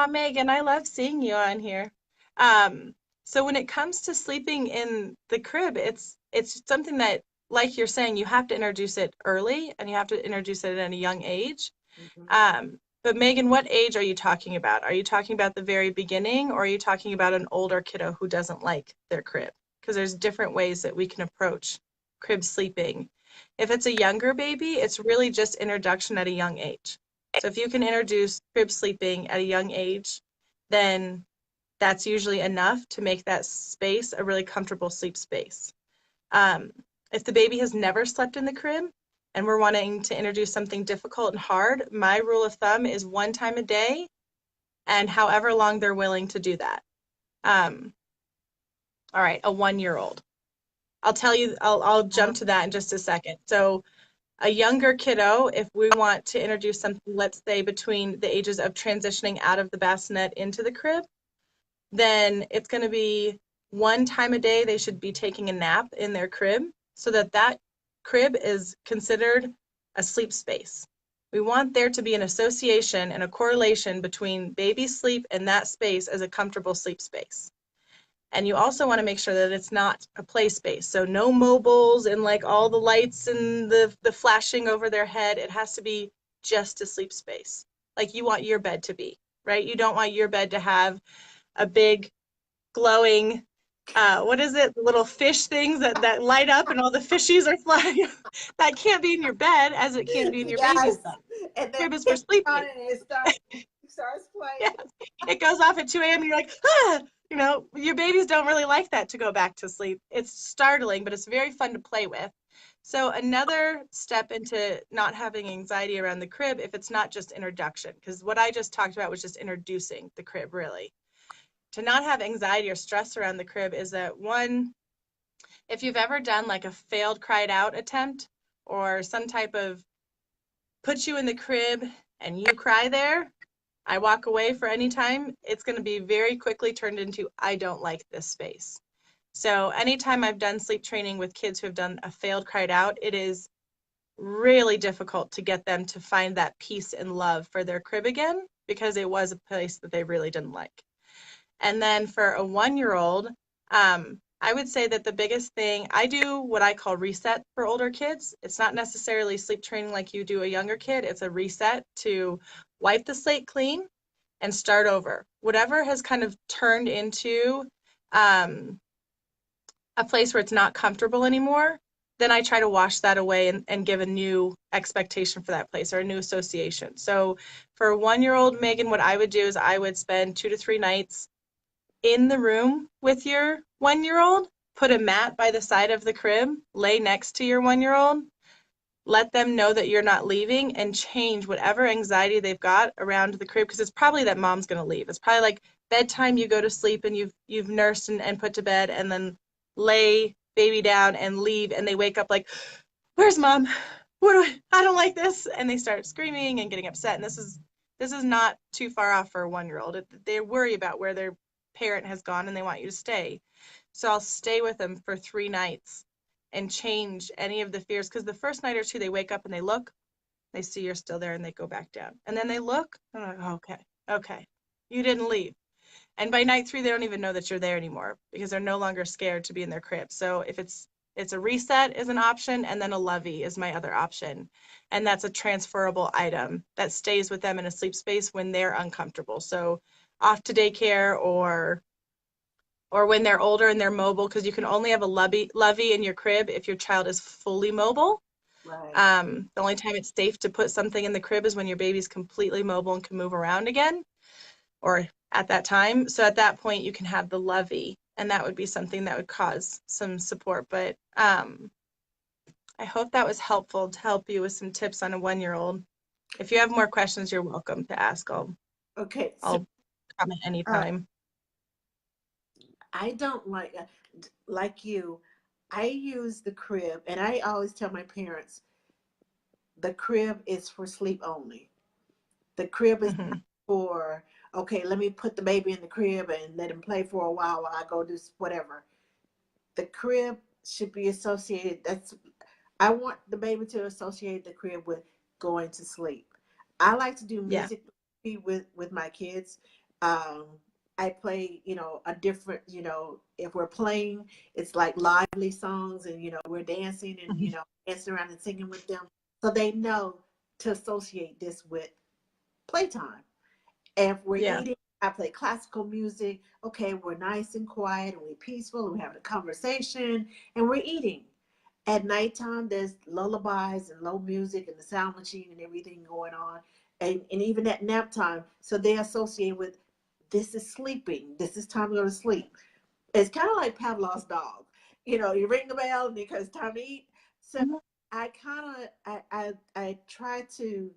Megan, I love seeing you on here. Um, so when it comes to sleeping in the crib, it's something that, like you're saying, you have to introduce it early and you have to introduce it at a young age. Mhm. But Megan, what age are you talking about? Are you talking about the very beginning, or are you talking about an older kiddo who doesn't like their crib? Because there's different ways that we can approach crib sleeping. If it's a younger baby, it's really just introduction at a young age. So if you can introduce crib sleeping at a young age, then that's usually enough to make that space a really comfortable sleep space. Um, if the baby has never slept in the crib and we're wanting to introduce something difficult and hard, my rule of thumb is 1 time a day and however long they're willing to do that. Um, all right, a 1 year old. I'll tell you, I'll jump to that in just a second. So a younger kiddo, if we want to introduce something, let's say between the ages of transitioning out of the bassinet into the crib, then it's going to be 1 time a day they should be taking a nap in their crib so that that crib is considered a sleep space. We want there to be an association and a correlation between baby sleep and that space as a comfortable sleep space. And you also want to make sure that it's not a play space. So no mobiles and like all the lights and the flashing over their head. It has to be just a sleep space. Like you want your bed to be, right? You don't want your bed to have a big glowing what is it, the little fish things that light up and all the fishies are flying. That can't be in your bed as it can't be in your baby's Yes. bed. And then Crib is for sleeping. and it starts playing. Yes. It goes off at 2 a.m. and you're like, ah, your babies don't really like that to go back to sleep. It's startling, but it's very fun to play with. So another step into not having anxiety around the crib, if it's not just introduction, because what I just talked about was just introducing the crib, really. To not have anxiety or stress around the crib is that, one, if you've ever done like a failed cried out attempt or some type of put you in the crib and you cry there, I walk away for any time, it's going to be very quickly turned into I don't like this space. So anytime I've done sleep training with kids who have done a failed cried out, it is really difficult to get them to find that peace and love for their crib again because it was a place that they really didn't like. And then for a 1 year old, I would say that the biggest thing, I do what I call reset for older kids. It's not necessarily sleep training like you do a younger kid. It's a reset to wipe the slate clean and start over. Whatever has kind of turned into a place where it's not comfortable anymore, then I try to wash that away and give a new expectation for that place or a new association. So for a 1 year old, Megan, what I would do is I would spend 2 to 3 nights in the room with your 1 year old, put a mat by the side of the crib, lay next to your 1 year old, let them know that you're not leaving, and change whatever anxiety they've got around the crib, because it's probably that mom's going to leave. It's probably like bedtime, you go to sleep and you've nursed and put to bed, and then lay baby down and leave, and they wake up like, where's mom? What do I don't like this, and they start screaming and getting upset. And this is not too far off for a 1 year old. They worry about where their parent has gone and they want you to stay. So I'll stay with them for 3 nights and change any of the fears, because the first night or two they wake up and they look, they see you're still there, and they go back down, and then they look and I'm like, okay, you didn't leave. And by night 3 they don't even know that you're there anymore because they're no longer scared to be in their crib. So if it's a reset is an option, and then a lovey is my other option, and that's a transferable item that stays with them in a sleep space when they're uncomfortable. So off to daycare or when they're older and they're mobile, because you can only have a lovey in your crib if your child is fully mobile. Right. The only time it's safe to put something in the crib is when your baby's completely mobile and can move around again. or at that time. So at that point, you can have the lovey, and that would be something that would cause some support. But I hope that was helpful to help you with some tips on a 1-year-old. If you have more questions, you're welcome to ask. Okay, so I'll comment uh, anytime. I don't like you. I use the crib, and I always tell my parents the crib is for sleep only. The crib is Mm-hmm. not for, okay, let me put the baby in the crib and let him play for a while I go do whatever. The crib should be associated. I want the baby to associate the crib with going to sleep. I like to do Yeah. music with my kids. Um, I play, a different, if we're playing, it's like lively songs, and we're dancing and Mhm. dancing around and singing with them, so they know to associate this with playtime. If we're Yeah. eating, I play classical music. Okay, we're nice and quiet and we're peaceful and we're having a conversation and we're eating. At nighttime, there's lullabies and low music and the sound machine and everything going on. And even at nap time, so they associate with this is sleeping. This is time to go to sleep. It's kind of like Pavlov's dog. You ring the bell and because it's time to eat. So Mhm. I kind of I try to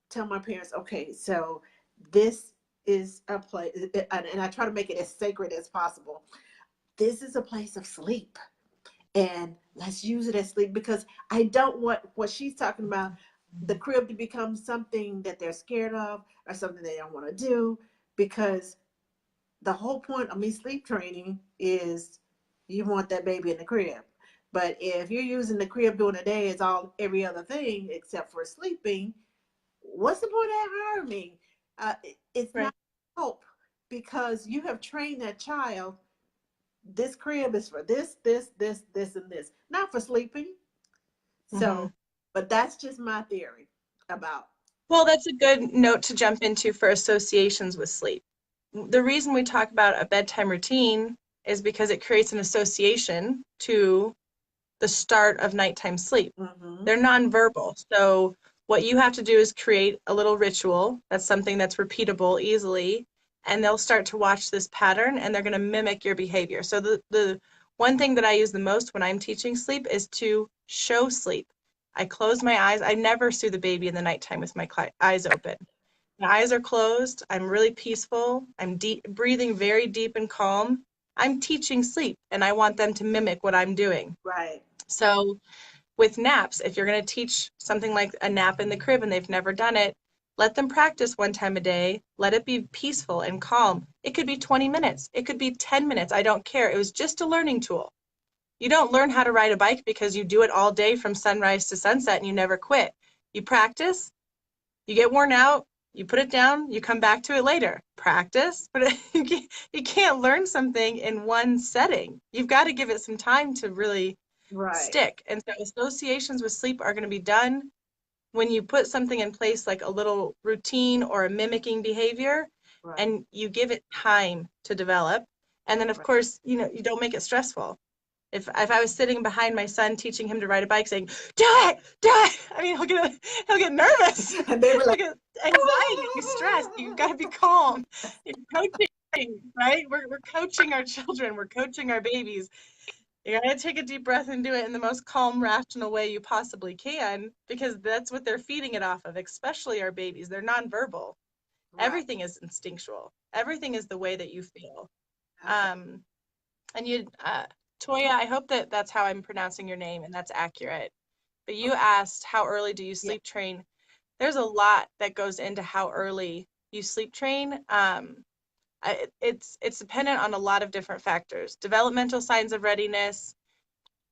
tell my parents, okay, so this is a place, and I try to make it as sacred as possible. This is a place of sleep, and let's use it as sleep, because I don't want what she's talking about, the crib, to become something that they're scared of or something they don't want to do, because the whole point of me sleep training is you want that baby in the crib. But if you're using the crib during the day as all every other thing except for sleeping, what's the point of hiring me? It's not Right. help, because you have trained that child. This crib is for this, and this, not for sleeping. Mm-hmm. So, but that's just my theory about. Well, that's a good note to jump into for associations with sleep. The reason we talk about a bedtime routine is because it creates an association to the start of nighttime sleep. Mm-hmm. They're nonverbal. So what you have to do is create a little ritual that's something that's repeatable easily, and they'll start to watch this pattern and they're going to mimic your behavior. So the one thing that I use the most when I'm teaching sleep is to show sleep. I close my eyes. I never soothe the baby in the nighttime with my eyes open. My eyes are closed. I'm really peaceful. I'm deep, breathing very deep and calm. I'm teaching sleep, and I want them to mimic what I'm doing. Right. So with naps, if you're going to teach something like a nap in the crib and they've never done it, let them practice one time a day. Let it be peaceful and calm. It could be 20 minutes. It could be 10 minutes. I don't care. It was just a learning tool. You don't learn how to ride a bike because you do it all day from sunrise to sunset and you never quit. You practice, you get worn out, you put it down, you come back to it later. Practice, but you can't learn something in one setting. You've got to give it some time to really Right. stick. And so associations with sleep are going to be done when you put something in place like a little routine or a mimicking behavior Right. and you give it time to develop. And then of Right. course, you don't make it stressful. If I was sitting behind my son teaching him to ride a bike saying, "Do it, do it," I mean he'll get nervous. And they were He'll like, get anxiety, be stressed. You've got to be calm. You're coaching, right? We're coaching our children, we're coaching our babies. You gotta take a deep breath and do it in the most calm, rational way you possibly can, because that's what they're feeding it off of, especially our babies. They're nonverbal. right. Everything is instinctual. Everything is the way that you feel. Okay. Um, and Toya, I hope that that's how I'm pronouncing your name and that's accurate. But you Okay. asked, how early do you Yeah. sleep train? There's a lot that goes into how early you sleep train. It's dependent on a lot of different factors. Developmental signs of readiness,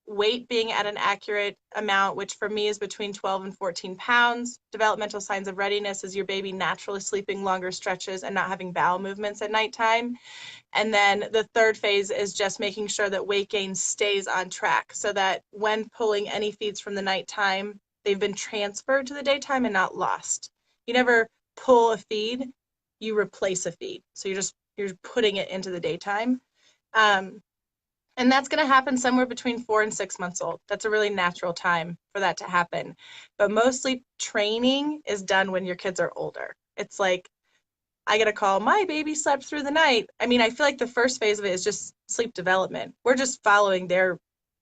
weight being at an accurate amount, which for me is between 12 and 14 pounds. Developmental signs of readiness is your baby naturally sleeping longer stretches and not having bowel movements at nighttime. And then the third phase is just making sure that weight gain stays on track so that when pulling any feeds from the nighttime, they've been transferred to the daytime and not lost. You never pull a feed, you replace a feed. So you're putting it into the daytime. Um, and that's going to happen somewhere between 4 and 6 months old. That's a really natural time for that to happen. But mostly training is done when your kids are older. It's like I get a call, my baby slept through the night. I mean, I feel like the first phase of it is just sleep development. We're just following their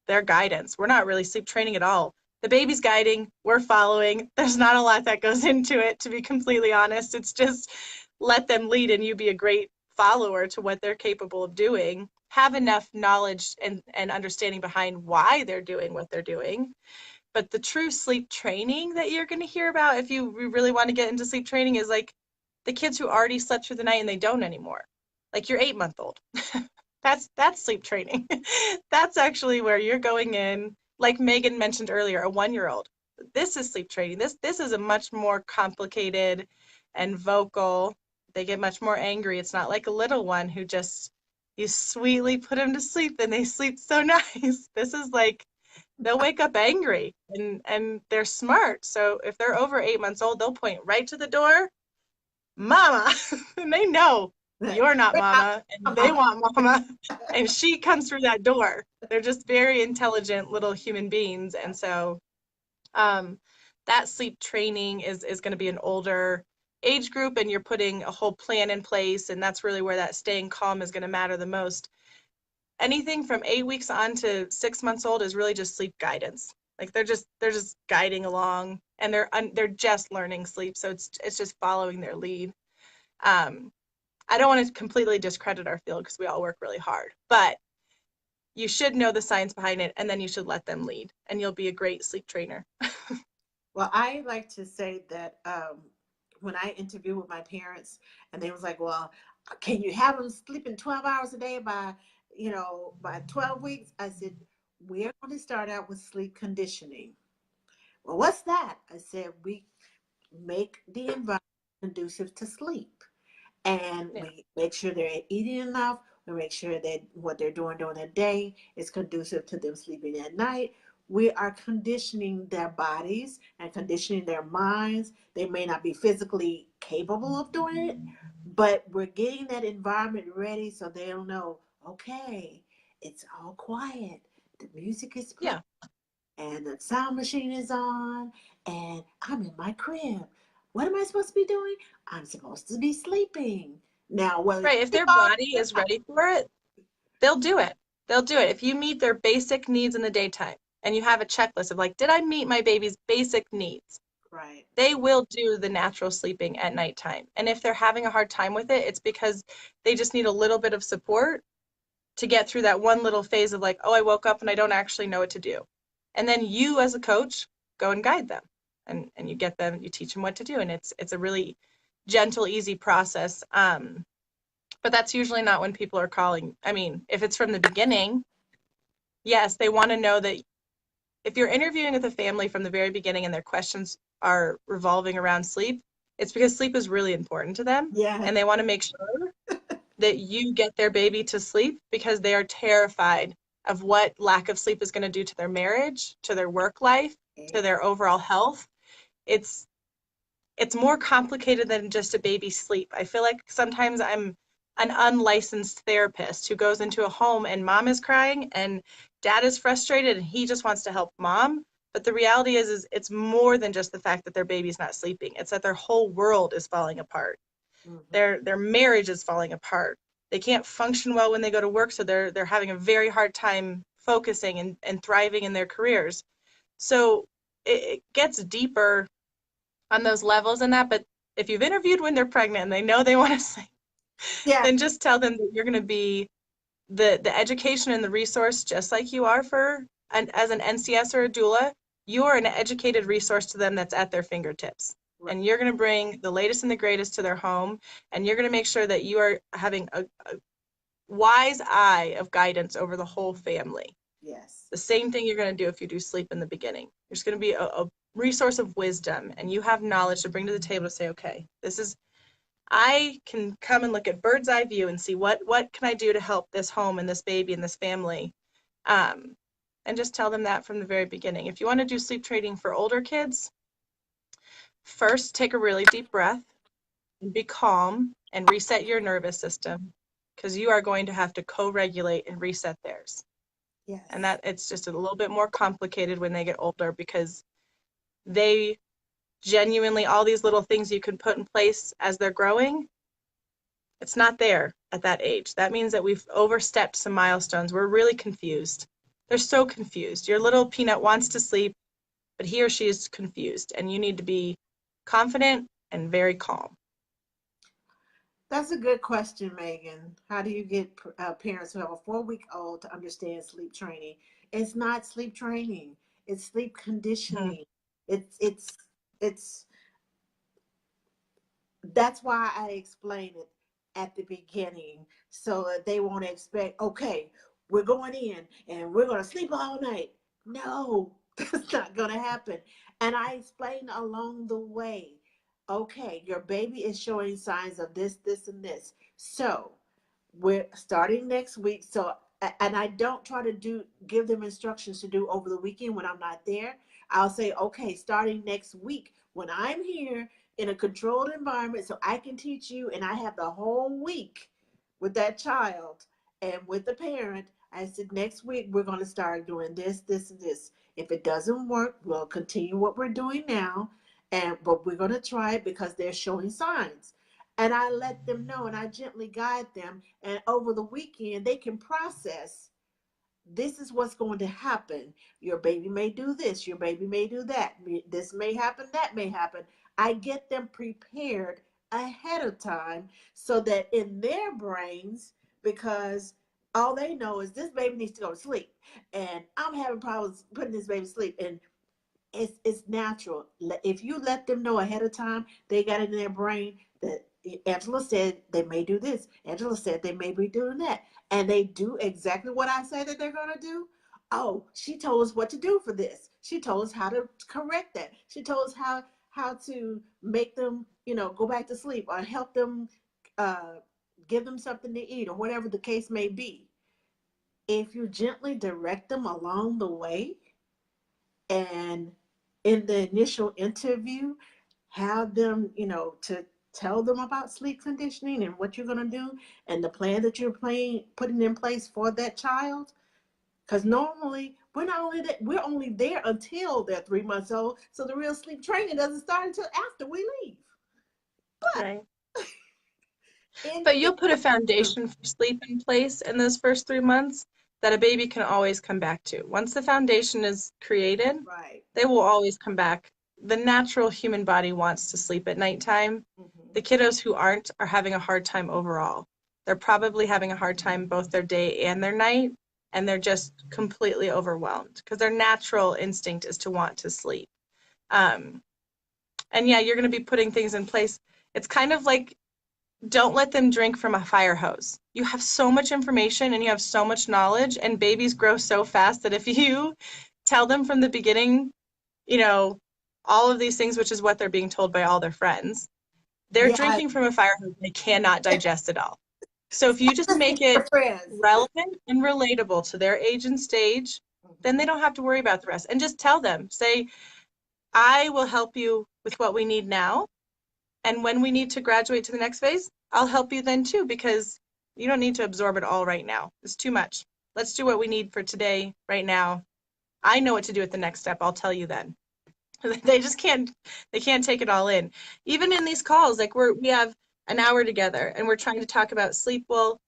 guidance. We're not really sleep training at all. The baby's guiding, we're following. There's not a lot that goes into it, to be completely honest. It's just let them lead and you be a great follower to what they're capable of doing. Have enough knowledge and understanding behind why they're doing what they're doing. But the true sleep training that you're going to hear about, if you really want to get into sleep training, is like the kids who already slept through the night and they don't anymore. Like your 8-month old. That's sleep training. That's actually where you're going in, like Megan mentioned earlier, a 1-year-old. This is sleep training. This is a much more complicated and vocal. They get much more angry. It's not like a little one who just you sweetly put them to sleep and they sleep so nice. This is like they'll wake up angry and they're smart. So if they're over 8 months old, they'll point right to the door, mama, and they know you're not mama and they want mama, and she comes through that door. They're just very intelligent little human beings. And so um, that sleep training is going to be an older age group, and you're putting a whole plan in place, and that's really where that staying calm is going to matter the most. Anything from 8 weeks on to 6 months old is really just sleep guidance. Like they're just guiding along, and they're just learning sleep, so it's just following their lead. um, I don't want to completely discredit our field because we all work really hard, but you should know the science behind it, and then you should let them lead, and you'll be a great sleep trainer. Well, I like to say that when I interview with my parents, and they was like, "Well, can you have them sleeping 12 hours a day by, by 12 weeks?" I said, "We're going to start out with sleep conditioning." Well, what's that? I said, "We make the environment conducive to sleep, and Yeah. we make sure they're eating enough. We make sure that what they're doing during the day is conducive to them sleeping at night. We are conditioning their bodies and conditioning their minds. They may not be physically capable of doing it, but we're getting that environment ready so they'll know, okay, it's all quiet. The music is playing Yeah. and the sound machine is on, and I'm in my crib. What am I supposed to be doing? I'm supposed to be sleeping. Now, whether Right. If sleep their all body day is or not, ready for it, they'll do it. They'll do it. If you meet their basic needs in the daytime and you have a checklist of like, did I meet my baby's basic needs? right. They will do the natural sleeping at nighttime. And if they're having a hard time with it, it's because they just need a little bit of support to get through that one little phase of like, oh, I woke up and I don't actually know what to do. And then you as a coach go and guide them, and you get them, you teach them what to do. And it's a really gentle, easy process. But that's usually not when people are calling. I mean, if it's from the beginning, yes, they want to know that if you're interviewing with a family from the very beginning and their questions are revolving around sleep, it's because sleep is really important to them. Yes. And they want to make sure that you get their baby to sleep because they are terrified of what lack of sleep is going to do to their marriage, to their work life, to Okay. their overall health. It's it's more complicated than just a baby sleep. I feel like sometimes I'm an unlicensed therapist who goes into a home and mom is crying and dad is frustrated and he just wants to help mom. But the reality is it's more than just the fact that their baby's not sleeping. It's that their whole world is falling apart. Mm-hmm. Their marriage is falling apart. They can't function well when they go to work, so they're having a very hard time focusing and thriving in their careers. So it gets deeper on those levels and that. But if you've interviewed when they're pregnant and they know they want to sleep, Yeah. then just tell them that you're going to be the education and the resource, just like you are for as an NCS or a doula. You are an educated resource to them that's at their fingertips. Right. And you're going to bring the latest and the greatest to their home. And you're going to make sure that you are having a wise eye of guidance over the whole family. Yes. The same thing you're going to do if you do sleep in the beginning. There's going to be a resource of wisdom, and you have knowledge to bring to the table to say, okay, this is, I can come and look at bird's eye view and see what can I do to help this home and this baby and this family. Um, and just tell them that from the very beginning. If you want to do sleep training for older kids, first take a really deep breath and be calm and reset your nervous system, because you are going to have to co-regulate and reset theirs. And Yes. that it's just a little bit more complicated when they get older, because they genuinely, all these little things you can put in place as they're growing, It's not there at that age. That means that we've overstepped some milestones. We're really confused. They're so confused. Your little peanut wants to sleep, but he or she is confused, and you need to be confident and very calm. That's a good question, Megan. How do you get parents who have a 4-week-old to understand sleep training? It's not sleep training. It's sleep Mhm. conditioning. It's that's why I explained it at the beginning so that they won't expect, okay, we're going in and we're going to sleep all night. No, that's not going to happen. And I explained along the way, okay, your baby is showing signs of this, this, and this. So we're starting next week. So, and I don't try to give them instructions to do over the weekend when I'm not there. I'll say, okay, starting next week when I'm here in a controlled environment, so I can teach you, and I have the whole week with that child and with the parent. I said, next week we're going to start doing this, this, and this. If it doesn't work, we'll continue what we're doing now, but we're going to try it because they're showing signs. And I let them know, and I gently guide them, and over the weekend they can process, this is what's going to happen. Your baby may do this, your baby may do that, this may happen, that may happen. I get them prepared ahead of time so that in their brains, because all they know is this baby needs to go to sleep, and I'm having problems putting this baby to sleep, and it's natural. If you let them know ahead of time, they got it in their brain that Angela said they may do this. Angela said they may be doing that, and they do exactly what I say that they're gonna do. Oh, she told us what to do for this. She told us how to correct that. She told us how to make them, go back to sleep or help them, uh, give them something to eat or whatever the case may be. If you gently direct them along the way, and in the initial interview have them, to tell them about sleep conditioning and what you're going to do and the plan that you're putting in place for that child, because normally we're only there until they're 3 months old, so the real sleep training doesn't start until after we leave. But Right. in But you'll put a foundation for sleep in place in those first 3 months that a baby can always come back to. Once the foundation is created, right. they will always come back. The natural human body wants to sleep at nighttime. Hmm. The kiddos who aren't are having a hard time overall. They're probably having a hard time both their day and their night, and they're just completely overwhelmed because their natural instinct is to want to sleep. Um, and yeah, you're going to be putting things in place. It's kind of like don't let them drink from a fire hose. You have so much information and you have so much knowledge, and babies grow so fast that if you tell them from the beginning, you know, all of these things, which is what they're being told by all their friends, they're Yeah, drinking from a fire hose. They cannot digest it all. So if you just listening make to your it friends. relevant and relatable to their age and stage, then Hmm. they don't have to worry about the rest. And just tell them, say, I will help you with what we need now. And when we need to graduate to the next phase, I'll help you then too, because you don't need to absorb it all right now. It's too much. Let's do what we need for today, right now. I know what to do at the next step. I'll tell you then. They just can't take it all in. Even in these calls, like we have an hour together and we're trying to talk about sleep. Well,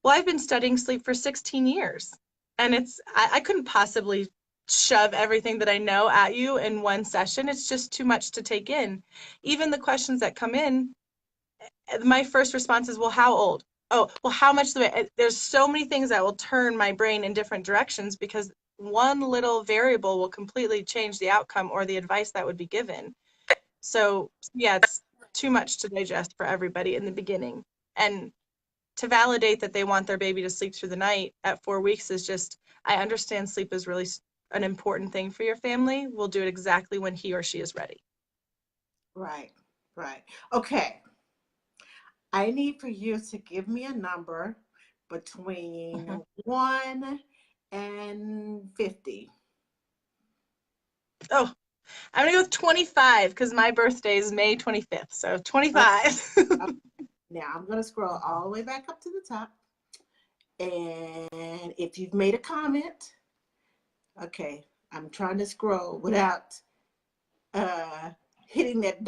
I've been studying sleep for 16 years, and I couldn't possibly shove everything that I know at you in one session. It's just too much to take in. Even the questions that come in, my first response is, well, how old? Oh, well, how much do I, there's so many things that will turn my brain in different directions because one little variable will completely change the outcome or the advice that would be given. So, yeah, it's too much to digest for everybody in the beginning. And to validate that they want their baby to sleep through the night at 4 weeks is just, I understand sleep is really an important thing for your family. We'll do it exactly when he or she is ready. Right, right. Okay. I need for you to give me a number between Mhm. 1 and 50. Oh, I'm gonna go with 25 because my birthday is May 25th. So Okay. 25. Now I'm going to scroll all the way back up to the top. And if you've made a comment, okay, I'm trying to scroll without uh hitting that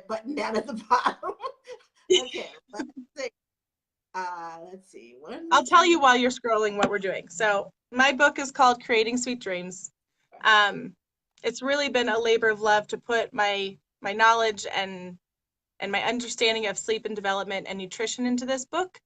button down at the bottom. Okay, let's see. Let's see. One, I'll tell you while you're scrolling what we're doing. So my book is called Creating Sweet Dreams. Um, it's really been a labor of love to put my knowledge and my understanding of sleep and development and nutrition into this book.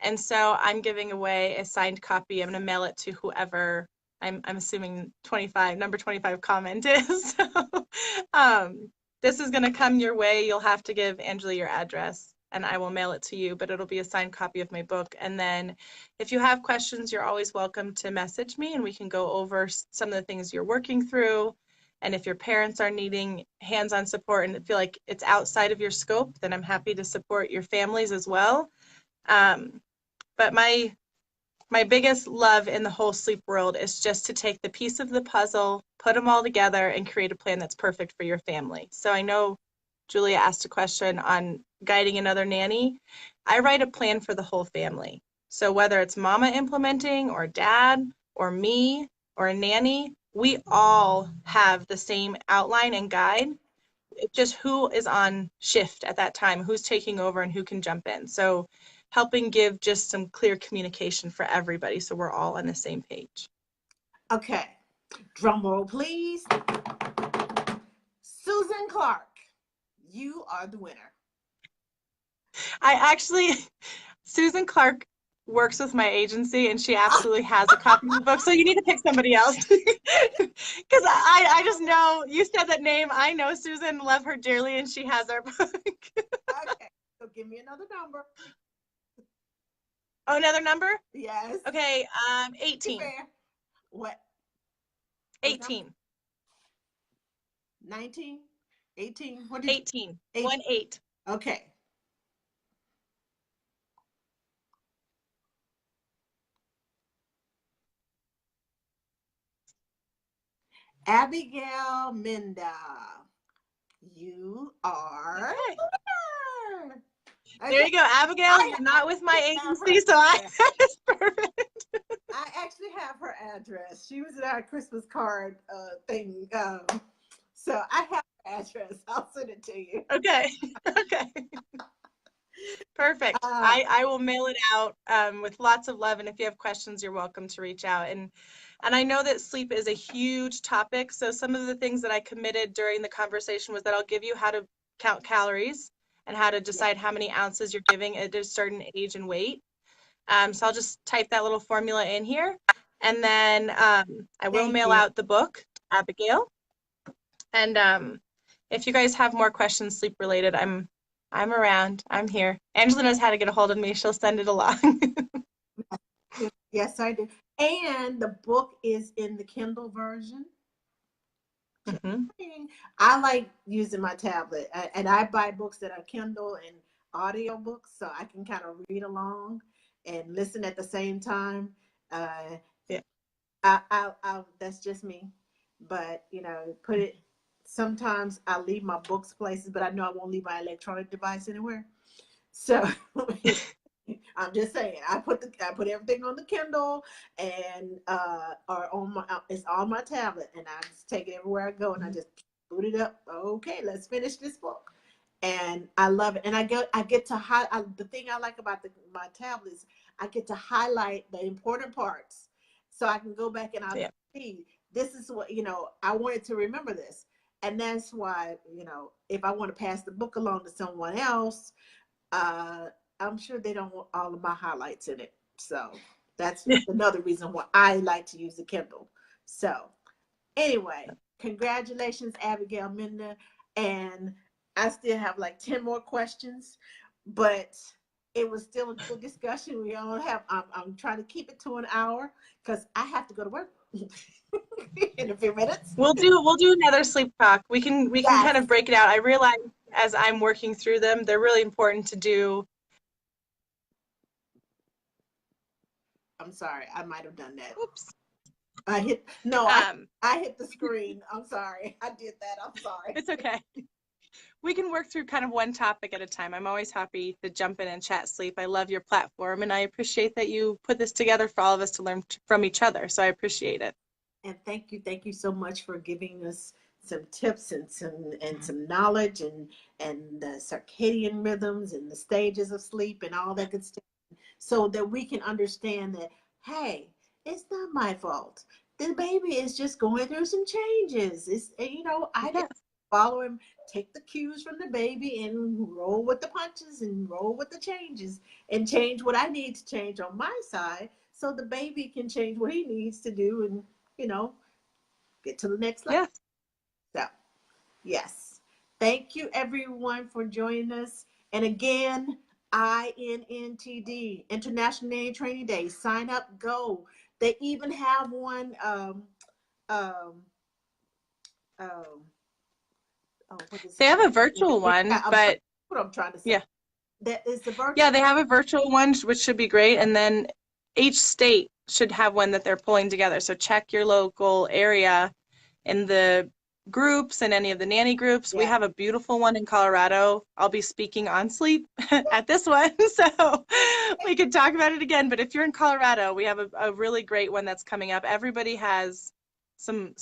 And so I'm giving away a signed copy. I'm going to mail it to whoever I'm assuming 25, number 25 comment is. So, this is going to come your way. You'll have to give Angela your address and I will mail it to you, but it'll be a signed copy of my book. And then if you have questions, you're always welcome to message me and we can go over some of the things you're working through. And if your parents are needing hands-on support and feel like it's outside of your scope, then I'm happy to support your families as well. But my biggest love in the whole sleep world is just to take the piece of the puzzle, put them all together, and create a plan that's perfect for your family. So I know Julia asked a question on guiding another nanny. I write a plan for the whole family. So whether it's mama implementing or dad or me or a nanny, we all have the same outline and guide. It's just who is on shift at that time, who's taking over and who can jump in. So helping give just some clear communication for everybody so we're all on the same page. Okay. Drum roll, please. Susan Clark, you are the winner. Susan Clark works with my agency and she absolutely has a copy of the book. So you need to pick somebody else. Because I just know, you said that name. I know Susan, love her dearly, and she has our book. Okay. So give me another number. Oh, another number? Yes. Okay, 18. Fair. What? 18. 19? 18? What did 18. you? 1 8. Okay. Abigail Minda, you are. Okay. Okay. There you go, Abigail. You're not with my agency, so it's perfect. I actually have her address. She was in our Christmas card thing. So I have her address. I'll send it to you. Okay. Okay. Perfect. I will mail it out with lots of love. And if you have questions, you're welcome to reach out. And I know that sleep is a huge topic. So some of the things that I committed during the conversation was that I'll give you how to count calories and how to decide how many ounces you're giving at a certain age and weight. So I'll just type that little formula in here. And then I will mail out the book, Abigail. And if you guys have more questions sleep related, I'm around. I'm here. Angela knows how to get a hold of me. She'll send it along. Yes, I do. And the book is in the Kindle version. Mm-hmm. I like using my tablet, and I buy books that are Kindle and audio books, so I can kind of read along and listen at the same time. Yeah. That's just me, but put it. Sometimes I leave my books places, but I know I won't leave my electronic device anywhere. So I'm just saying, I put everything on the Kindle and or on my it's on my tablet, and I just take it everywhere I go, and I just boot it up. Okay, let's finish this book, and I love it. And I get to the thing I like about my tablet is I get to highlight the important parts, so I can go back and I'll see this is what I wanted to remember this, and that's why if I want to pass the book along to someone else. I'm sure they don't want all of my highlights in it. So that's another reason why I like to use the Kindle. So anyway, congratulations, Abigail Minda. And I still have like 10 more questions, but it was still a good discussion. We all have, I'm trying to keep it to an hour because I have to go to work in a few minutes. We'll do another sleep talk. We can kind of break it out. I realize as I'm working through them, they're really important to do. I'm sorry, I might have done that. Oops. I hit the screen. I'm sorry. I did that. I'm sorry. It's okay. We can work through kind of one topic at a time. I'm always happy to jump in and chat sleep. I love your platform, and I appreciate that you put this together for all of us to learn from each other. So I appreciate it. And thank you so much for giving us some tips and some knowledge and the circadian rhythms and the stages of sleep and all that good stuff. so that we can understand that, hey, it's not my fault. The baby is just going through some changes. I just Yes. follow him, take the cues from the baby and roll with the punches and roll with the changes and change what I need to change on my side so the baby can change what he needs to do and, you know, get to the next level. Yes. So, yes. Thank you everyone for joining us. And again, INNTD, International Nanny Training Day. Sign up, go. They even have one um um what is They it? have a virtual one, I'm sorry, but what I'm trying to say. yeah. That is the Yeah, virtual. they have a virtual one, which should be great. And then each state should have one that they're pulling together. So check your local area in the groups and any of the nanny groups. We Yeah. have a beautiful one in Colorado. I'll be speaking on sleep at this one, so we could talk about it again. But if you're in Colorado, we have a really great one that's coming up. Everybody has some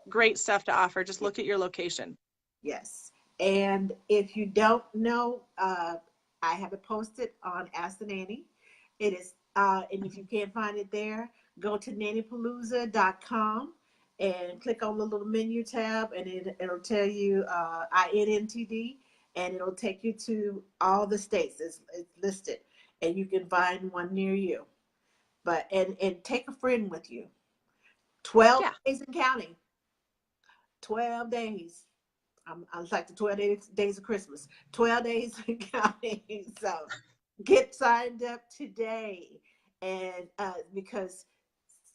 great stuff to offer. Just look at your location. Yes. And if you don't know, I have it posted on Ask the Nanny. It is, and if you can't find it there, go to nannypalooza.com and click on the little menu tab, and it'll tell you INNTD, and it'll take you to all the states. It's listed, and you can find one near you. But and take a friend with you. 12 Yeah. days and counting. 12 days. I was like the 12 days of Christmas, 12 days and counting. So get signed up today. And because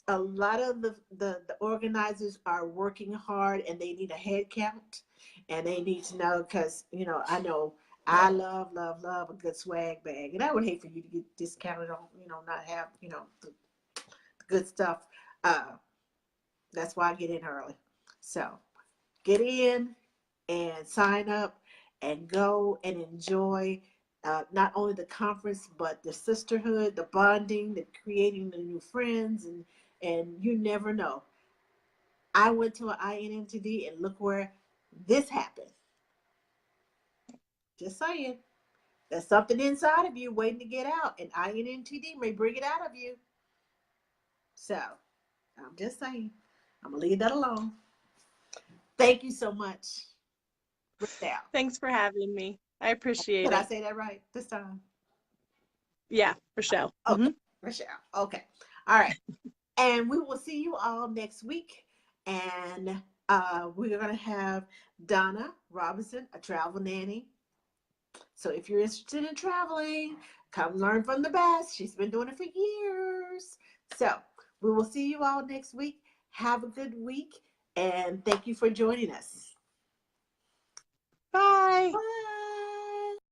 a lot of the organizers are working hard and they need a head count and they need to know because, I know I love a good swag bag. And I would hate for you to get discounted on, not have, the good stuff. Uh, that's why I get in early. So get in and sign up and go and enjoy not only the conference but the sisterhood, the bonding, the creating the new friends, and you never know. I went to an INNTD and look where this happened. Just saying, there's something inside of you waiting to get out, and INNTD may bring it out of you. So I'm just saying, I'm gonna leave that alone. Thank you so much, Rochelle. Thanks for having me. I appreciate Did I it. say that right this time? Yeah, Rochelle. Okay, Rochelle. Okay. All right. And we will see you all next week. And we're going to have Donna Robinson, a travel nanny. So if you're interested in traveling, come learn from the best. She's been doing it for years. So we will see you all next week. Have a good week. And thank you for joining us. Bye. Bye.